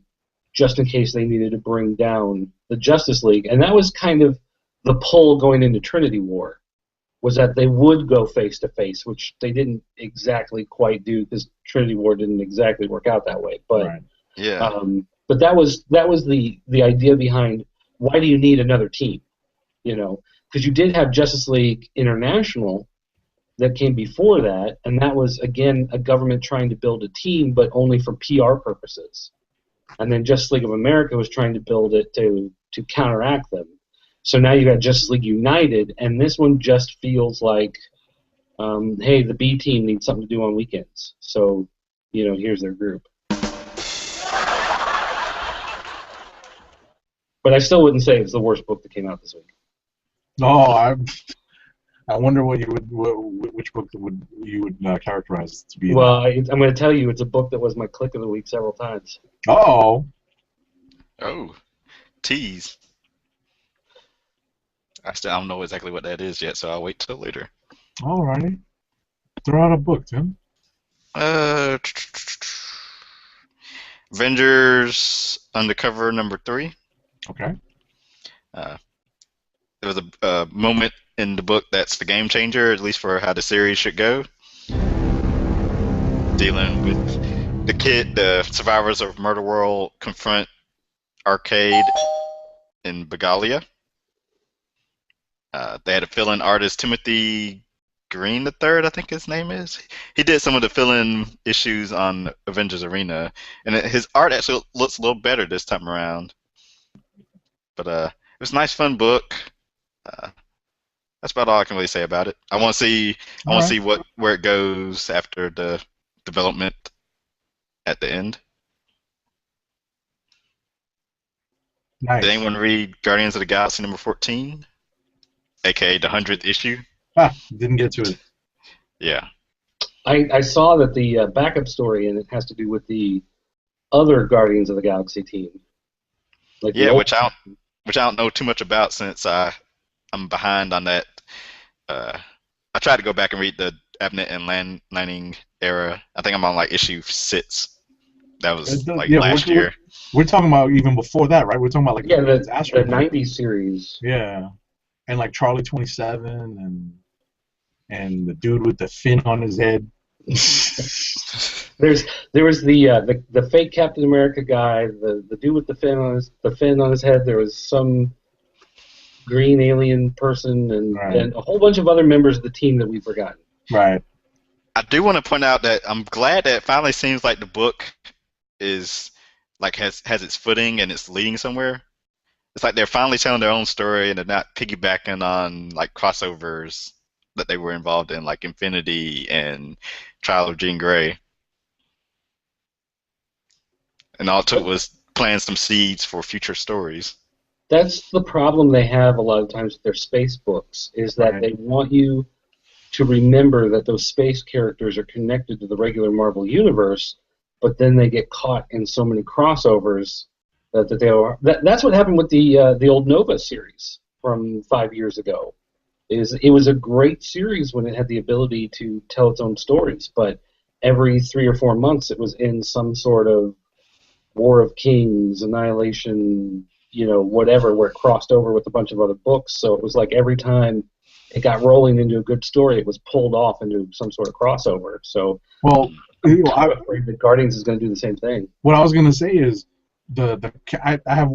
just in case they needed to bring down the Justice League. And that was kind of the pull going into Trinity War, was that they would go face to face, which they didn't exactly quite do because Trinity War didn't exactly work out that way. But Right. Yeah. but that was the idea behind why do you need another team, you know? Because you did have Justice League International that came before that, and that was again a government trying to build a team, but only for PR purposes. And then Justice League of America was trying to build it to counteract them. So now you got Justice League United, and this one just feels like, hey, the B team needs something to do on weekends. So, here's their group. But I still wouldn't say it's the worst book that came out this week. No, I wonder what you would, which book you would characterize to be. Well, I'm going to tell you, it's a book that was my click of the week several times. Oh. Oh, tease. I don't know exactly what that is yet, so I'll wait till later. Alrighty. Throw out a book, Tim. Avengers Undercover #3. Okay. There was a moment in the book that's the game changer, at least for how the series should go. Dealing with the survivors of Murder World confront Arcade in Begalia. They had a fill-in artist, Timothy Green III, I think his name is. He did some of the fill-in issues on Avengers Arena, and his art actually looks a little better this time around. But it was a nice, fun book. That's about all I can really say about it. I want to see where it goes after the development at the end. Nice. Did anyone read Guardians of the Galaxy #14, aka the 100th issue? Didn't get to it. Yeah. I saw that the backup story, and it has to do with the other Guardians of the Galaxy team. Which I don't know too much about since I'm behind on that. I tried to go back and read the Abnett and Lanning era. I think I'm on issue 6. That was last year. We're talking about even before that, right? We're talking about the 90s series. Yeah, and Charlie 27 and the dude with the fin on his head. There was the fake Captain America guy, the dude with the fin on his head. There was some green alien person and a whole bunch of other members of the team that we've forgotten. Right. I do want to point out that I'm glad that it finally seems like the book is has its footing and it's leading somewhere. It's like they're finally telling their own story and they're not piggybacking on crossovers that they were involved in, like Infinity and Trial of Jean Grey. And all it took was planting some seeds for future stories. That's the problem they have a lot of times with their space books, is that they want you to remember that those space characters are connected to the regular Marvel universe, but then they get caught in so many crossovers that they are. That's what happened with the old Nova series from 5 years ago. It was a great series when it had the ability to tell its own stories, but every 3 or 4 months it was in some sort of War of Kings, Annihilation, whatever, where it crossed over with a bunch of other books. So it was like every time it got rolling into a good story, it was pulled off into some sort of crossover. So I'm afraid that Guardians is going to do the same thing. What I was going to say is I have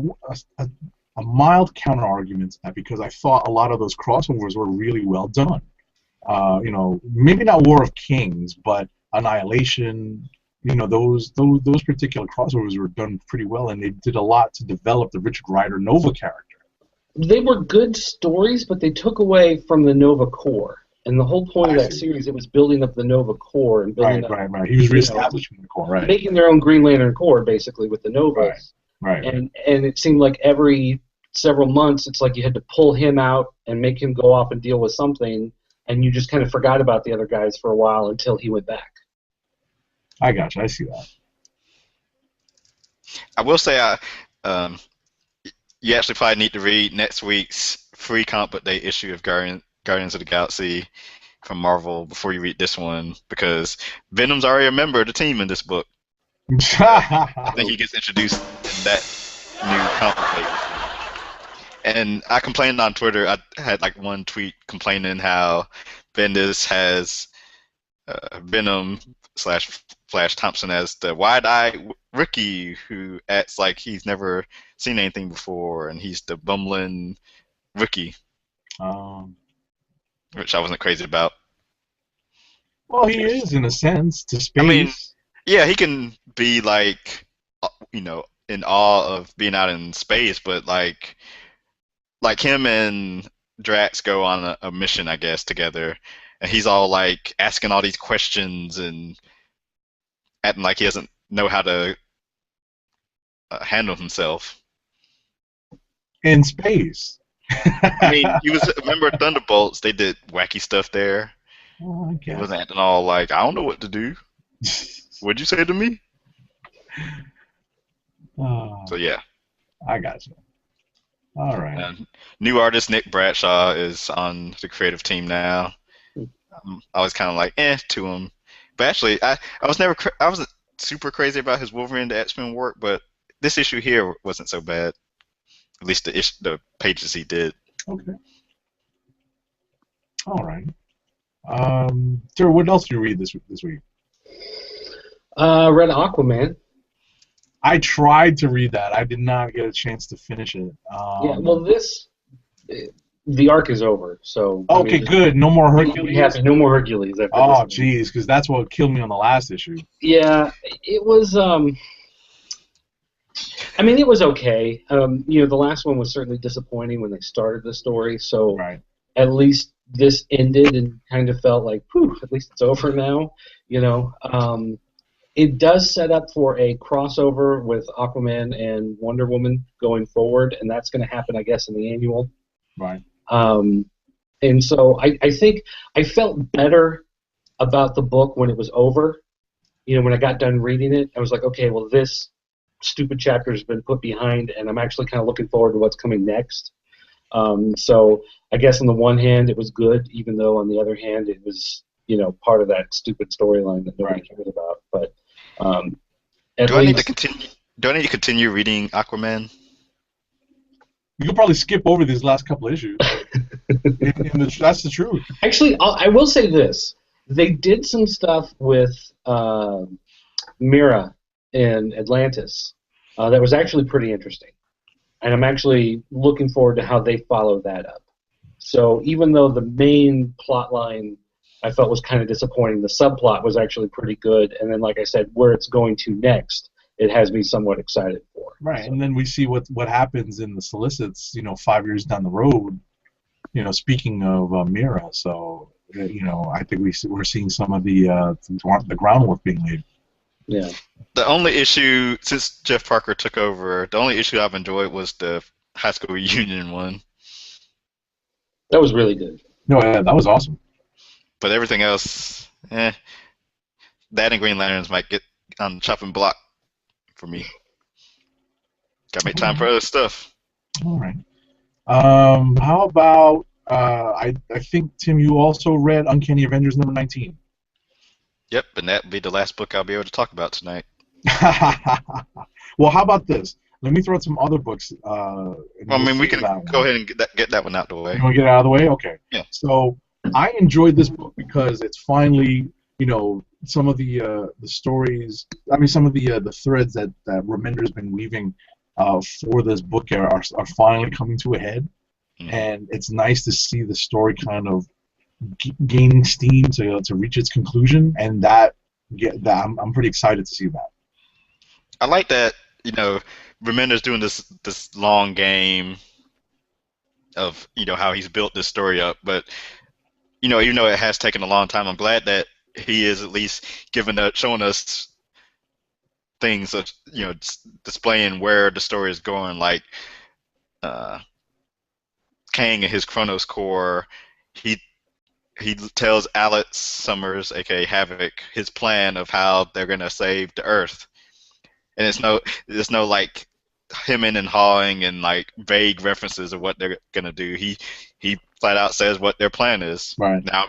a mild counter argument to that, because I thought a lot of those crossovers were really well done. Maybe not War of Kings, but Annihilation. Those particular crossovers were done pretty well, and they did a lot to develop the Richard Rider Nova character. They were good stories, but they took away from the Nova core. And the whole point of that series, it was building up the Nova core and building up. Right. He was reestablishing the core, right? Making their own Green Lantern Corps, basically, with the Novas. Right. And it seemed like every several months, it's like you had to pull him out and make him go off and deal with something, and you just kind of forgot about the other guys for a while until he went back. I gotcha. I see that. I will say, you actually probably need to read next week's free comic book day issue of Guardians of the Galaxy from Marvel before you read this one, because Venom's already a member of the team in this book. I think he gets introduced in that new comic page. And I complained on Twitter. I had like one tweet complaining how Bendis has Venom slash Flash Thompson as the wide-eyed rookie who acts like he's never seen anything before, and he's the bumbling rookie, which I wasn't crazy about. Well, he is in a sense to space. I mean, yeah, he can be like, in awe of being out in space, but like him and Drax go on a mission, I guess, together, and he's all like asking all these questions and acting like he doesn't know how to handle himself in space. I mean, he was a member of Thunderbolts. They did wacky stuff there. Well, I guess. He wasn't acting all like, I don't know what to do. What'd you say to me? So yeah, I got you. All right. New artist Nick Bradshaw is on the creative team now. I was kind of like, to him, but actually, I wasn't super crazy about his Wolverine the X-Men work, but this issue here wasn't so bad. At least the pages he did. Okay. All right. Sir, what else did you read this week? Read Aquaman. I tried to read that. I did not get a chance to finish it. Yeah, well, the arc is over, so... Okay, good. No more Hercules? Happy. No more Hercules. Oh, jeez, because that's what killed me on the last issue. Yeah, it was... I mean, it was okay. The last one was certainly disappointing when they started the story, so right. At least this ended and kind of felt like, whew, at least it's over now, It does set up for a crossover with Aquaman and Wonder Woman going forward, and that's going to happen, I guess, in the annual. Right. And so I think I felt better about the book when it was over. When I got done reading it, I was like, okay, well, this stupid chapter has been put behind, and I'm actually kind of looking forward to what's coming next. So I guess on the one hand, it was good, even though on the other hand, it was, part of that stupid storyline that nobody cared about. But Do I need to continue reading Aquaman? You could probably skip over these last couple issues. That's the truth. Actually, I will say this: they did some stuff with Mira in Atlantis that was actually pretty interesting, and I'm actually looking forward to how they follow that up. So even though the main plot line I felt was kind of disappointing, the subplot was actually pretty good, and then, like I said, where it's going to next, it has me somewhat excited for. Right, so. And then we see what happens in the solicits, 5 years down the road, speaking of Mira, so, I think we're seeing some of the groundwork being laid. Yeah. The only issue, since Jeff Parker took over, the only issue I've enjoyed was the high school reunion one. That was really good. No, yeah, that was awesome. But everything else, that and Green Lanterns might get on the chopping block for me. Gotta make time for other stuff. All right. How about, I think, Tim, you also read Uncanny Avengers number 19. Yep, and that'll be the last book I'll be able to talk about tonight. Well, how about this? Let me throw out some other books. We can go ahead and get that one out the way. You want to get it out of the way? Okay. Yeah. So I enjoyed this book because it's finally, some of the stories. I mean, some of the threads that Remender's been weaving for this book are finally coming to a head, and it's nice to see the story kind of gaining steam to reach its conclusion, and I'm pretty excited to see that. I like that, Remender's doing this long game of, how he's built this story up, but, even though it has taken a long time, I'm glad that he is at least showing us things of, displaying where the story is going, like Kang and his Chronos Core. He tells Alex Summers, aka Havoc, his plan of how they're gonna save the Earth, and there's no like hemming and hawing and like vague references of what they're gonna do. He flat out says what their plan is. Right. Now,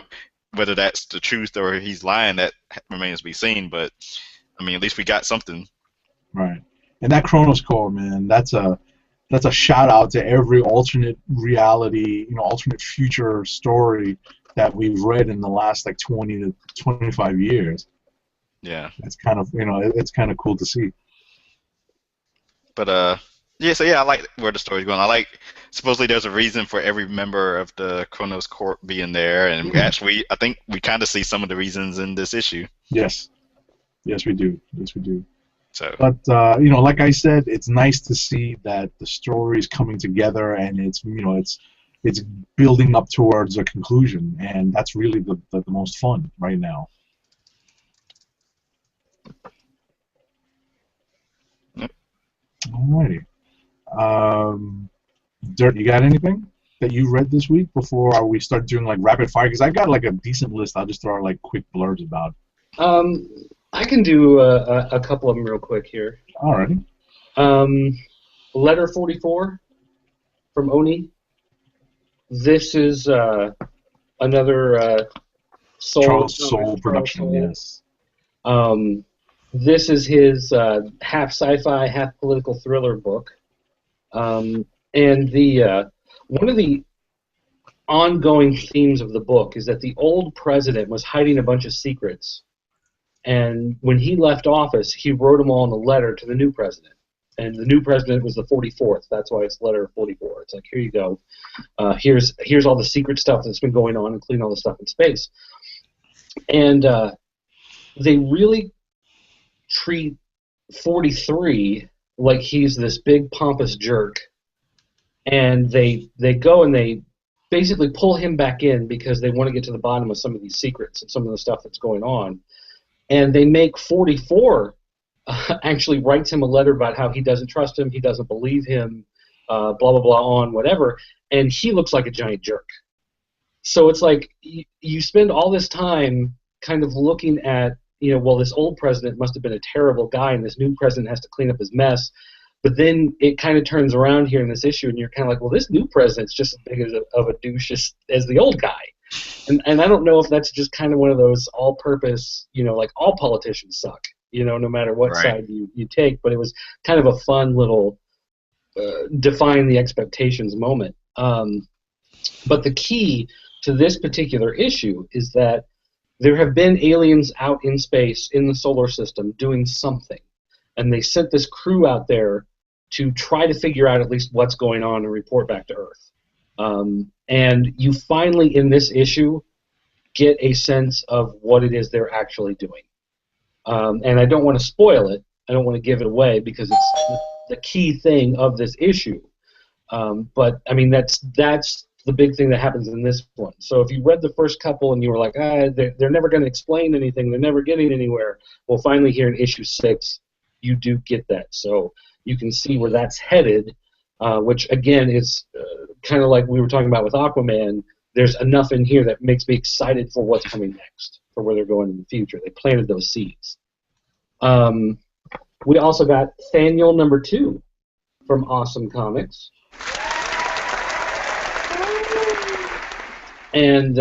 whether that's the truth or he's lying, that remains to be seen. But I mean, at least we got something. Right. And that Chronos Core, man, that's a shout out to every alternate reality, alternate future story that we've read in the last like 20 to 25 years. Yeah. It's kind of, it's kind of cool to see. But yeah, so yeah, I like where the story's going. I like supposedly there's a reason for every member of the Chronos Corp being there, and actually, I think we kind of see some of the reasons in this issue. Yes. Yes, we do. Yes, we do. So. But like I said, it's nice to see that the story is coming together, and it's building up towards a conclusion, and that's really the most fun right now. Alrighty. Dirt, you got anything that you read this week before we start doing like rapid fire? Because I've got like a decent list. I'll just throw out like quick blurbs about. I can do a couple of them real quick here. Alrighty. Letter 44 from Oni. This is another Charles Soule production. Yes. This is his half sci-fi, half political thriller book, and the one of the ongoing themes of the book is that the old president was hiding a bunch of secrets, and when he left office, he wrote them all in a letter to the new president, and the new president was the 44th. That's why it's letter 44. It's like, here you go. Here's all the secret stuff that's been going on, including all the stuff in space, and they really treat 43 like he's this big pompous jerk, and they go and they basically pull him back in because they want to get to the bottom of some of these secrets and some of the stuff that's going on, and they make 44 actually writes him a letter about how he doesn't trust him, he doesn't believe him, blah blah blah on whatever, and he looks like a giant jerk. So it's like you spend all this time kind of looking at, well, this old president must have been a terrible guy, and this new president has to clean up his mess. But then it kind of turns around here in this issue, and you're kind of like, well, this new president's just as big of a douche as the old guy. And I don't know if that's just kind of one of those all-purpose, like all politicians suck, no matter what side you take. But it was kind of a fun little define the expectations moment. But the key to this particular issue is that there have been aliens out in space in the solar system doing something, and they sent this crew out there to try to figure out at least what's going on and report back to Earth. And you finally, in this issue, get a sense of what it is they're actually doing. And I don't want to spoil it. I don't want to give it away because it's the key thing of this issue. But, I mean, that's the big thing that happens in this one. So if you read the first couple and you were like, they're never going to explain anything, they're never getting anywhere, well, finally here in issue 6, you do get that. So you can see where that's headed, which, again, is kind of like we were talking about with Aquaman. There's enough in here that makes me excited for what's coming next, for where they're going in the future. They planted those seeds. We also got Thaniel #2 from Awesome Comics. And,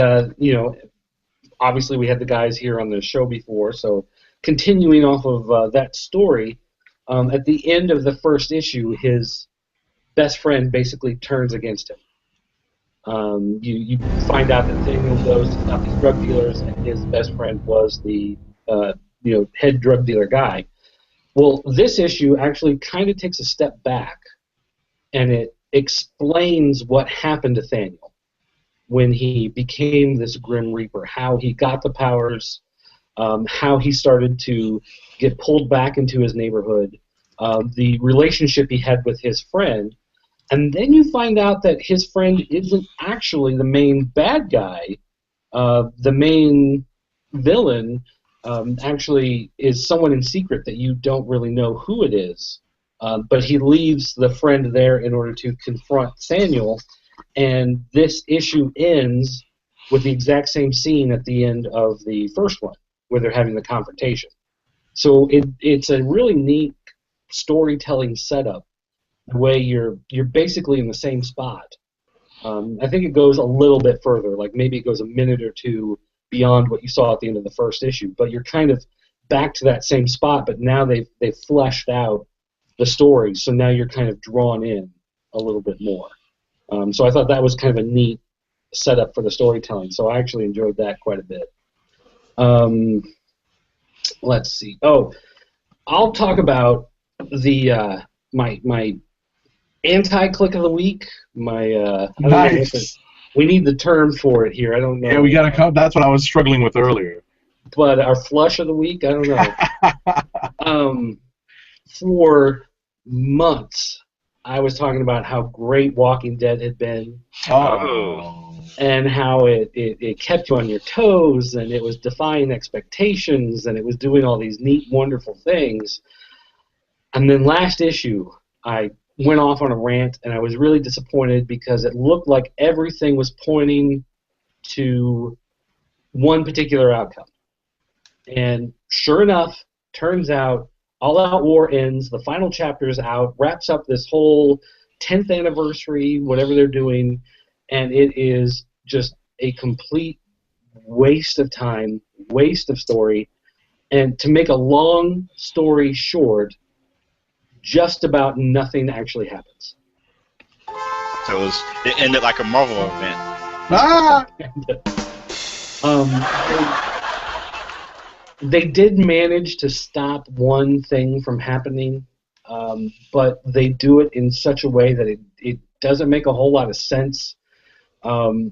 obviously we had the guys here on the show before, so continuing off of that story, at the end of the first issue, his best friend basically turns against him. You find out that Thaniel goes to stop these drug dealers, and his best friend was the head drug dealer guy. Well, this issue actually kind of takes a step back, and it explains what happened to Thaniel when he became this Grim Reaper, how he got the powers, how he started to get pulled back into his neighborhood, the relationship he had with his friend, and then you find out that his friend isn't actually the main bad guy. The main villain actually is someone in secret that you don't really know who it is, but he leaves the friend there in order to confront Thaniel. And this issue ends with the exact same scene at the end of the first one, where they're having the confrontation. So it's a really neat storytelling setup, the way you're basically in the same spot. I think it goes a little bit further, like maybe it goes a minute or two beyond what you saw at the end of the first issue. But you're kind of back to that same spot, but now they've fleshed out the story, so now you're kind of drawn in a little bit more. So I thought that was kind of a neat setup for the storytelling. So I actually enjoyed that quite a bit. Let's see. Oh, I'll talk about the my anti-click of the week. I don't know we need the term for it here. I don't know. Yeah, we gotta come. That's what I was struggling with earlier. But our flush of the week, I don't know. For months, I was talking about how great Walking Dead had been. Oh. And how it kept you on your toes, and it was defying expectations, and it was doing all these neat, wonderful things. And then last issue, I went off on a rant, and I was really disappointed because it looked like everything was pointing to one particular outcome. And sure enough, turns out All Out War ends, the final chapter is out, wraps up this whole 10th anniversary, whatever they're doing, and it is just a complete waste of time, waste of story. And to make a long story short, just about nothing actually happens. So it ended like a Marvel event. Ah! They did manage to stop one thing from happening, but they do it in such a way that it doesn't make a whole lot of sense. I'll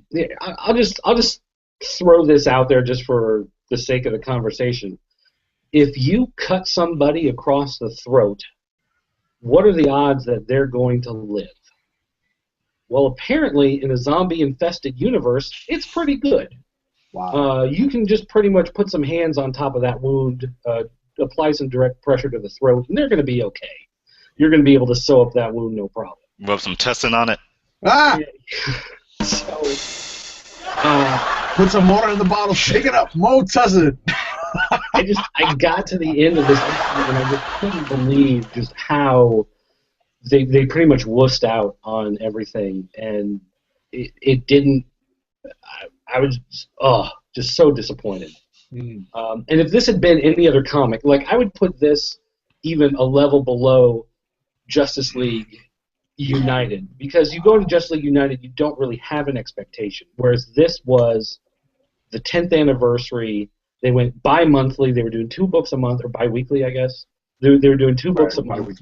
just throw this out there just for the sake of the conversation. If you cut somebody across the throat, what are the odds that they're going to live? Well, apparently, in a zombie-infested universe, it's pretty good. Wow. You can just pretty much put some hands on top of that wound, apply some direct pressure to the throat, and they're going to be okay. You're going to be able to sew up that wound, no problem. Rub some tussin on it. Ah! So, put some water in the bottle, shake it up, Mo Tussin. I got to the end of this and I just couldn't believe just how they pretty much wussed out on everything, and it didn't. I was just so disappointed. And if this had been any other comic, like I would put this even a level below Justice League United, because you go to Justice League United, you don't really have an expectation, whereas this was the 10th anniversary. They went bi-monthly. They were doing 2 books a month, or bi-weekly, I guess. They were doing 2 books a month.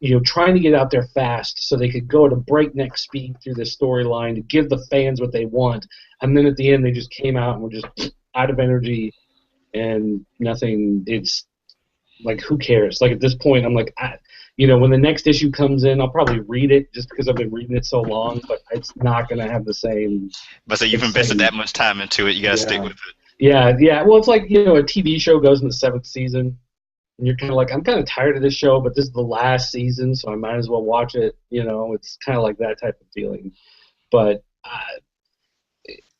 Yeah. Trying to get out there fast so they could go at a breakneck speed through this storyline to give the fans what they want. And then at the end, they just came out and were just out of energy and nothing. It's like, who cares? Like, at this point, I'm like, when the next issue comes in, I'll probably read it just because I've been reading it so long, but it's not going to have the same. But so you've invested that much time into it, you got to stick with it. Yeah. Well, it's like, a TV show goes in the 7th season, and you're kind of like, I'm kind of tired of this show, but this is the last season, so I might as well watch it. It's kind of like that type of feeling. But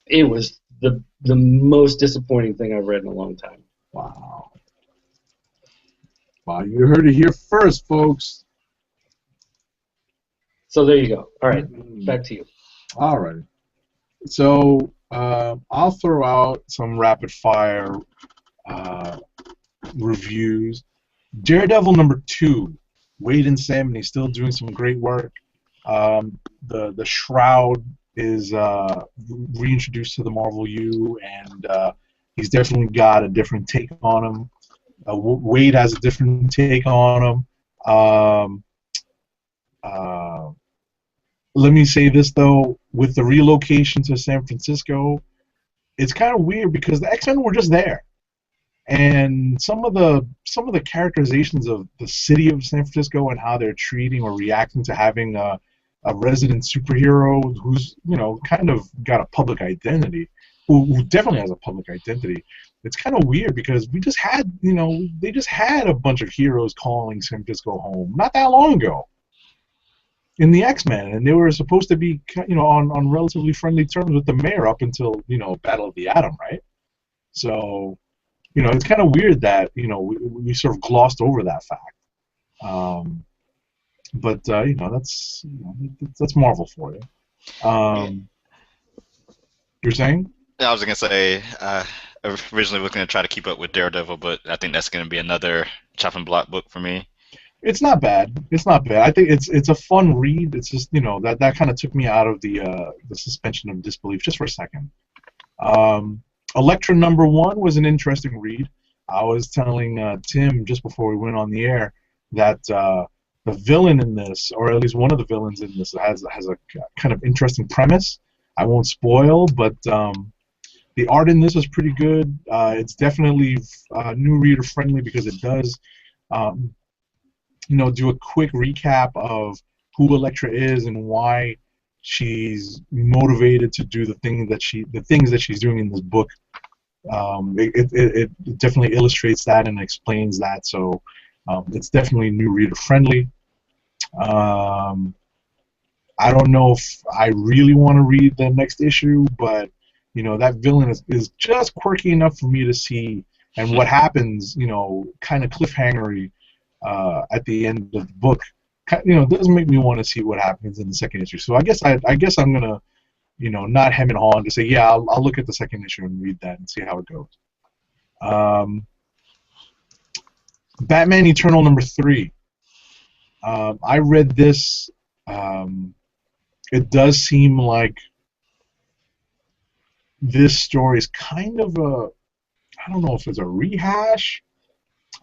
it was the most disappointing thing I've read in a long time. Wow. Wow, you heard it here first, folks. So there you go. All right, back to you. All right. So I'll throw out some rapid-fire reviews. Daredevil #2, Wade and Salmon, he's still doing some great work. The Shroud is reintroduced to the Marvel U, and he's definitely got a different take on him. Wade has a different take on him. Let me say this, though, with the relocation to San Francisco, it's kind of weird because the X-Men were just there. And some of the characterizations of the city of San Francisco and how they're treating or reacting to having a resident superhero who's kind of got a public identity, who definitely has a public identity. It's kind of weird because we just had they just had a bunch of heroes calling San Francisco home not that long ago in the X-Men, and they were supposed to be on relatively friendly terms with the mayor up until Battle of the Atom, right? So. It's kind of weird that we sort of glossed over that fact, but that's Marvel for you. You're saying? I was gonna say, originally looking to try to keep up with Daredevil, but I think that's gonna be another chopping block book for me. It's not bad. It's not bad. I think it's a fun read. It's just that kind of took me out of the suspension of disbelief just for a second. Um, Electra #1 was an interesting read. I was telling Tim just before we went on the air that the villain in this, or at least one of the villains in this, has a kind of interesting premise. I won't spoil, but the art in this was pretty good. It's definitely new reader friendly because it does, um, do a quick recap of who Elektra is and why she's motivated to do the things that she's doing in this book. It definitely illustrates that and explains that. So it's definitely new reader friendly. I don't know if I really want to read the next issue, but that villain is just quirky enough for me to see, and what happens, kind of cliffhangery at the end of the book, does make me want to see what happens in the second issue. So I guess I'm gonna, not hem and haw and just say, yeah, I'll look at the second issue and read that and see how it goes. Batman Eternal #3. I read this. It does seem like this story is kind of I don't know if it's a rehash,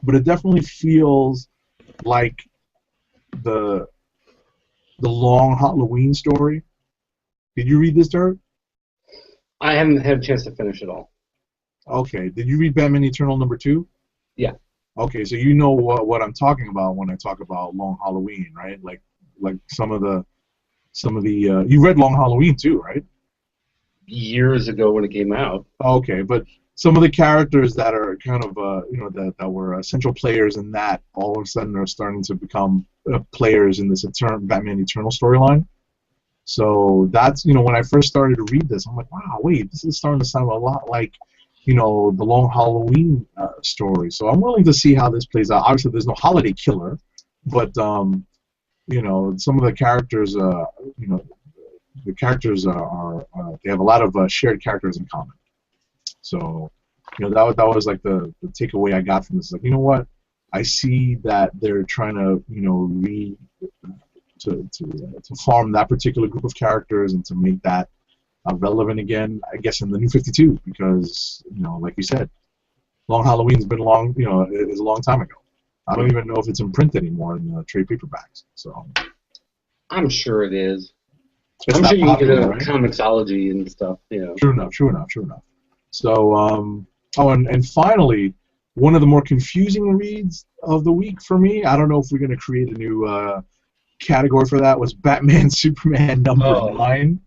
but it definitely feels like the Long Halloween story. Did you read this, Dirk? I haven't had a chance to finish it all. Okay. Did you read Batman Eternal #2? Yeah. Okay, so you know what I'm talking about when I talk about Long Halloween, right? Like some of the you read Long Halloween too, right? Years ago when it came out. Okay, but some of the characters that are kind of that were central players in that all of a sudden are starting to become players in this Batman Eternal storyline. So that's when I first started to read this, I'm like, wow, wait, this is starting to sound a lot like the Long Halloween story. So I'm willing to see how this plays out. Obviously, there's no holiday killer, but some of the characters, the characters are they have a lot of shared characters in common. So, that was like the takeaway I got from this. Like, you know what? I see that they're trying to, to farm that particular group of characters and to make that relevant again, I guess, in the New 52, because, like you said, Long Halloween's been is a long time ago. I don't even know if it's in print anymore in the trade paperbacks. So I'm sure it is. it's I'm not sure you can get it popular, on right? Comixology and stuff. True enough. So, and finally, one of the more confusing reads of the week for me, I don't know if we're going to create a new category for that, was Batman Superman #9.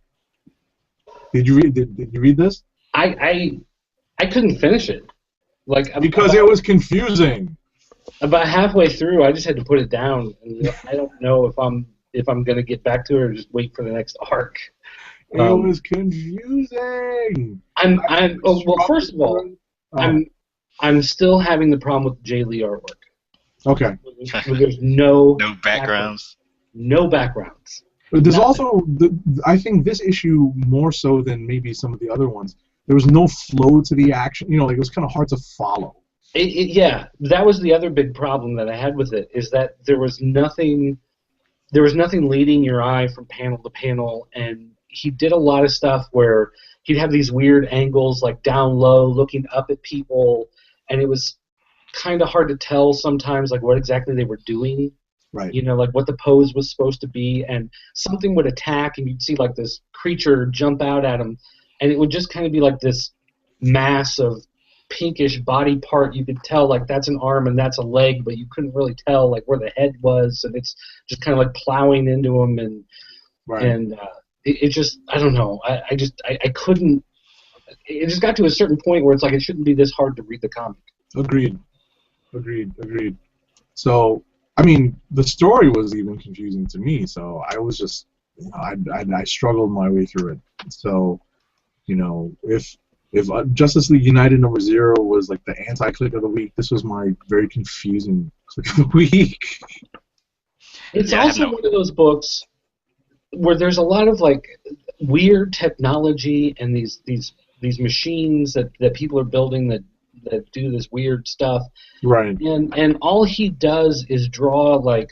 Did you read this? I couldn't finish it. Because it was confusing. About halfway through, I just had to put it down. And I don't know if I'm going to get back to it or just wait for the next arc. It was confusing. Well, first of all, I'm still having the problem with Jay Lee artwork. Okay. There's no backgrounds. No backgrounds. But there's also, I think this issue more so than maybe some of the other ones, there was no flow to the action. It was kind of hard to follow. Yeah, that was the other big problem that I had with it, is that there was nothing leading your eye from panel to panel, and he did a lot of stuff where he'd have these weird angles, like down low, looking up at people, and it was kind of hard to tell sometimes, like what exactly they were doing. Right. Like what the pose was supposed to be, and something would attack, and you'd see like this creature jump out at him, and it would just kind of be like this mass of pinkish body part. You could tell like that's an arm and that's a leg, but you couldn't really tell like where the head was, and it's just kind of like plowing into him, and right. And it just, I don't know, I couldn't. It just got to a certain point where it's like it shouldn't be this hard to read the comic. Agreed. So, I mean, the story was even confusing to me, so I was just, I struggled my way through it. So, if Justice League United #0 was like the anti-click of the week, this was my very confusing click of the week. It's also one of those books where there's a lot of like weird technology and these these machines that people are building that do this weird stuff. Right. And all he does is draw like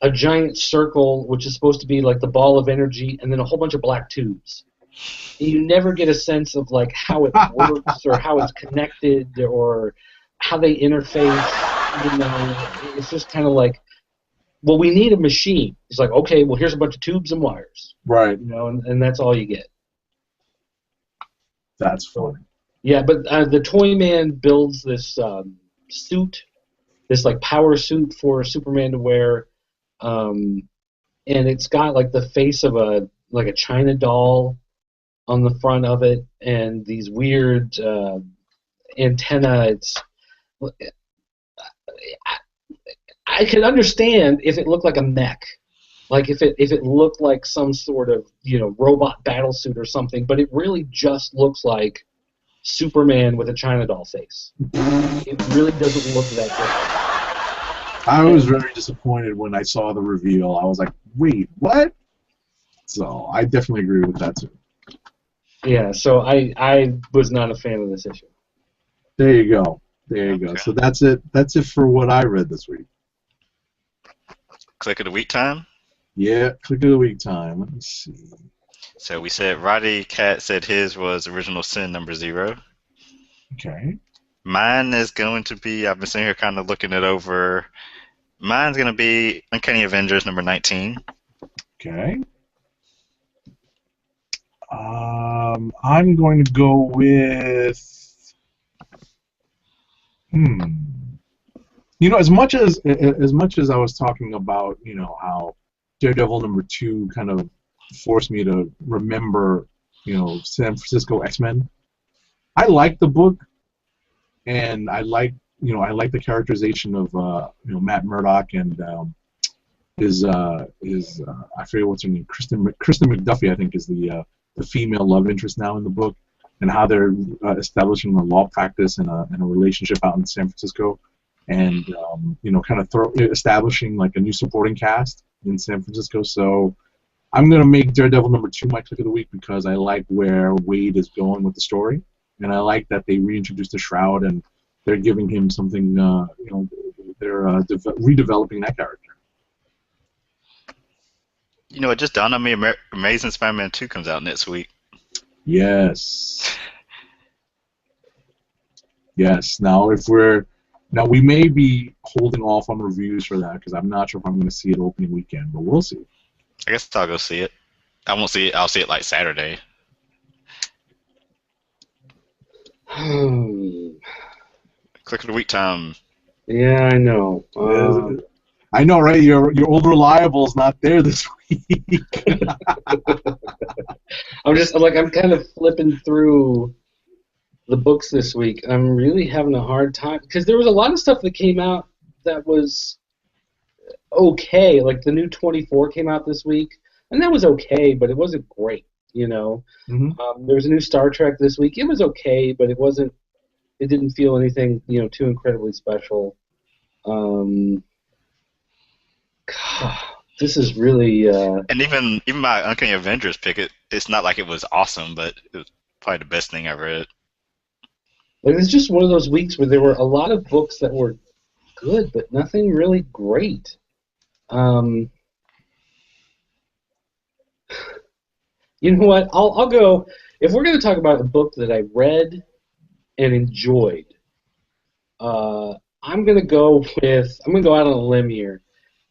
a giant circle, which is supposed to be like the ball of energy, and then a whole bunch of black tubes. And you never get a sense of like how it works or how it's connected or how they interface. You know, it's just kind of like, well, we need a machine. It's like, okay, well, here's a bunch of tubes and wires. Right. You know, and that's all you get. That's funny. Yeah, but the Toy Man builds this suit, this like power suit for Superman to wear, and it's got like the face of a China doll on the front of it, and these weird antenna. I could understand if it looked like a mech, like if it looked like some sort of robot battle suit or something, but it really just looks like Superman with a China doll face. It really doesn't look that good. I was very disappointed when I saw the reveal. I was like, wait, what? So I definitely agree with that too. Yeah, so I was not a fan of this issue. There you go. There you go. So that's it. That's it for what I read this week. Click of the week time? Yeah, click of the week time. Let me see. So we said Roddy Cat said his was Original Sin number 0. Okay. Mine is going to be, I've been sitting here kind of looking it over. Mine's going to be Uncanny Avengers number 19. Okay. I'm going to go with. As much as I was talking about, how Daredevil number 2 kind of forced me to remember, San Francisco X-Men. I like the book, and I like the characterization of Matt Murdock and his I forget what's her name, Kristen McDuffie, I think, is the female love interest now in the book, and how they're establishing a law practice and a relationship out in San Francisco, and kind of establishing like a new supporting cast in San Francisco. So I'm gonna make Daredevil number 2 my click of the week because I like where Wade is going with the story, and I like that they reintroduced the Shroud and they're giving him something. They're redeveloping that character. It just dawned on me, Amazing Spider-Man 2 comes out next week. Yes. Yes. Now we may be holding off on reviews for that because I'm not sure if I'm going to see it opening weekend, but we'll see. I guess I'll go see it. I won't see it. I'll see it like Saturday. Click of the week time. Yeah, I know. I know, right? Your old reliable's not there this week. I'm kind of flipping through the books this week. I'm really having a hard time because there was a lot of stuff that came out that was okay. Like the new 24 came out this week, and that was okay, but it wasn't great. Mm-hmm. There was a new Star Trek this week. It was okay, but it wasn't. It didn't feel anything too incredibly special. God, this is really. And even my Uncanny Avengers pick, it's not like it was awesome, but it was probably the best thing I read. Like it's just one of those weeks where there were a lot of books that were good, but nothing really great. You know what? I'll go. If we're going to talk about a book that I read and enjoyed, I'm going to go out on a limb here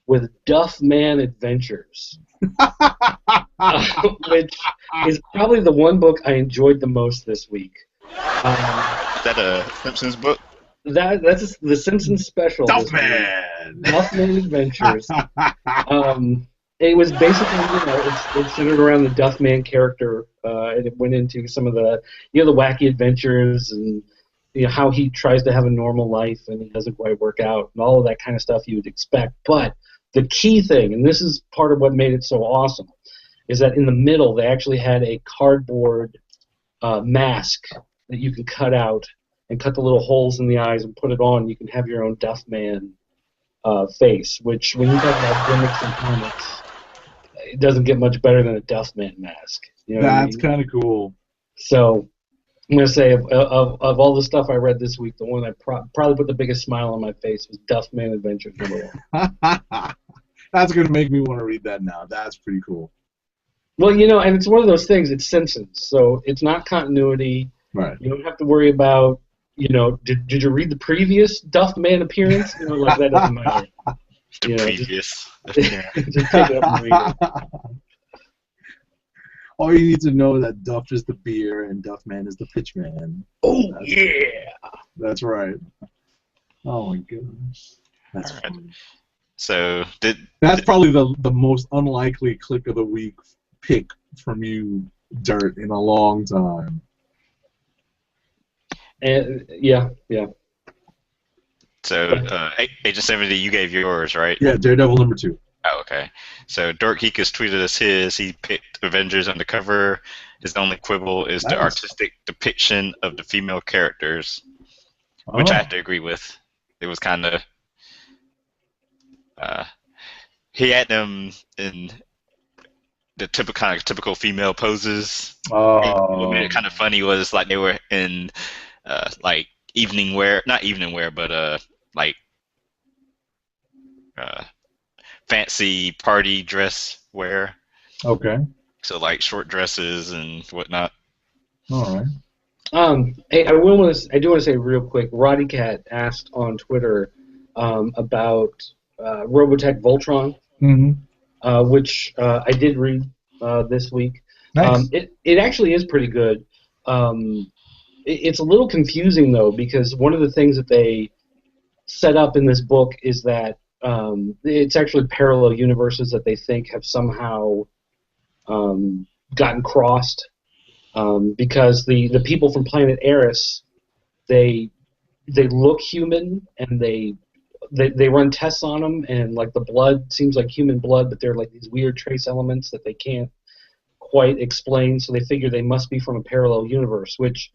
with Duffman Adventures, which is probably the one book I enjoyed the most this week. Is that a Simpsons book? That's the Simpsons special. Duffman Adventures. It was basically, it's centered around the Duffman character, and it went into some of the, the wacky adventures and how he tries to have a normal life and it doesn't quite work out and all of that kind of stuff you would expect. But the key thing, and this is part of what made it so awesome, is that in the middle they actually had a cardboard mask that you can cut out and cut the little holes in the eyes and put it on. You can have your own Duffman face, which when you talk about gimmicks and comics, it doesn't get much better than a Duffman mask. That's kind of cool. So I'm gonna say of all the stuff I read this week, the one that probably put the biggest smile on my face was Duffman Adventures #1. That's gonna make me want to read that now. That's pretty cool. Well, and it's one of those things. It's Simpsons, so it's not continuity. Right. You don't have to worry about, did you read the previous Duffman appearance? Like that doesn't matter. The previous. Just pick it up and read it. All you need to know that Duff is the beer and Duffman is the pitchman. Oh, That's right. Oh my goodness. That's right. funny. So that's probably the most unlikely click of the week pick from you, Dirt, in a long time. And yeah. So Agent 70, you gave yours, right? Yeah, Daredevil #2. Oh, okay. So Dork Geekus tweeted us his. He picked Avengers undercover. His only quibble is the artistic depiction of the female characters, which I have to agree with. It was kind of he had them in the typical female poses. What made it kind of funny was like they were in like evening wear, not evening wear, but like fancy party dress wear. Okay. So like short dresses and whatnot. All right. Hey, I do want to say real quick. Roddy Cat asked on Twitter about Robotech Voltron, which I did read this week. Nice. It actually is pretty good. It's a little confusing though, because one of the things that they set up in this book is that it's actually parallel universes that they think have somehow gotten crossed, because the people from planet Eris, they look human, and they run tests on them, and like the blood seems like human blood, but they're like these weird trace elements that they can't quite explain, so they figure they must be from a parallel universe, which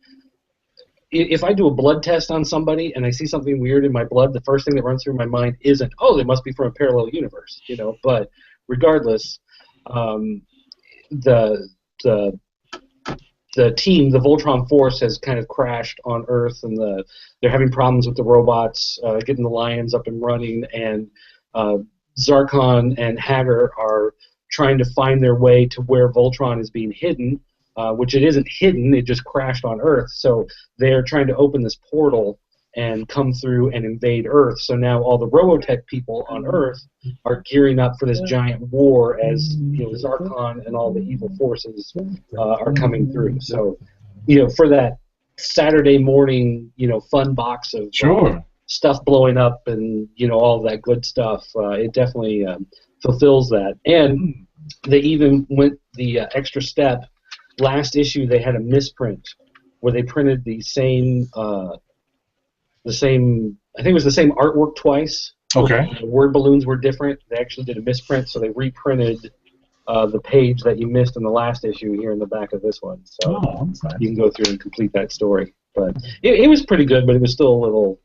if I do a blood test on somebody and I see something weird in my blood, the first thing that runs through my mind isn't, oh, they must be from a parallel universe, But regardless, the team, the Voltron Force, has kind of crashed on Earth, and they're having problems with the robots, getting the Lions up and running, and Zarkon and Hager are trying to find their way to where Voltron is being hidden. Which it isn't hidden, it just crashed on Earth. So they're trying to open this portal and come through and invade Earth. So now all the Robotech people on Earth are gearing up for this giant war as Zarkon and all the evil forces are coming through. So, for that Saturday morning, fun box of stuff blowing up and all that good stuff, it definitely fulfills that. And they even went the extra step. Last issue they had a misprint where they printed the same I think it was the same artwork twice. Okay. The word balloons were different. They actually did a misprint, so they reprinted the page that you missed in the last issue here in the back of this one. So you can go through and complete that story. But it was pretty good, but it was still a little,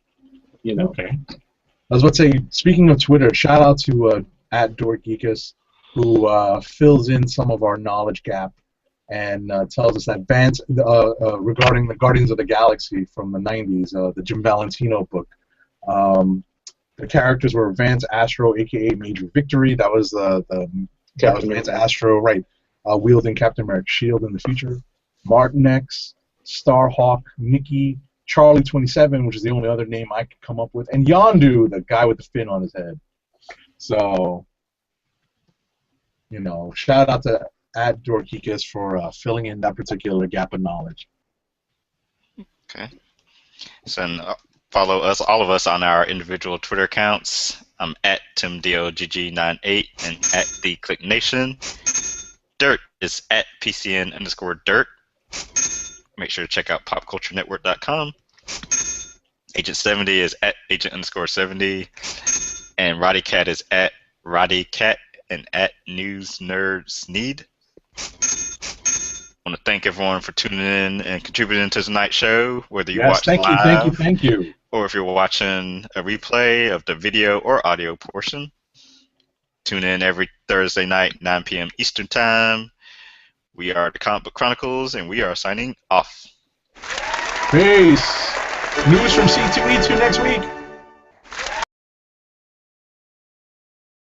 Okay. I was about to say, speaking of Twitter, shout out to @DorkGeekus, who fills in some of our knowledge gap and tells us that Vance, regarding the Guardians of the Galaxy from the 90s, the Jim Valentino book, the characters were Vance Astro, a.k.a. Major Victory. That was Vance Astro, right, wielding Captain America's shield in the future. Martin X, Starhawk, Nikki, Charlie 27, which is the only other name I could come up with, and Yondu, the guy with the fin on his head. So, shout out to @DorkGeekus for filling in that particular gap of knowledge. Okay. So follow all of us on our individual Twitter accounts. I'm @TimDOGG98 and @TheClickNation. Dirt is @PCN_Dirt. Make sure to check out PopCultureNetwork.com. Agent 70 is @Agent_70. And Roddy Cat is @RoddyCat and @NewsNerdsNeed. I want to thank everyone for tuning in and contributing to tonight's show, whether you watch live thank you. or if you're watching a replay of the video or audio portion. Tune in every Thursday night, 9 p.m. Eastern Time. We are the Comic Book Chronicles, and we are signing off. Peace. News from C2E2 next week.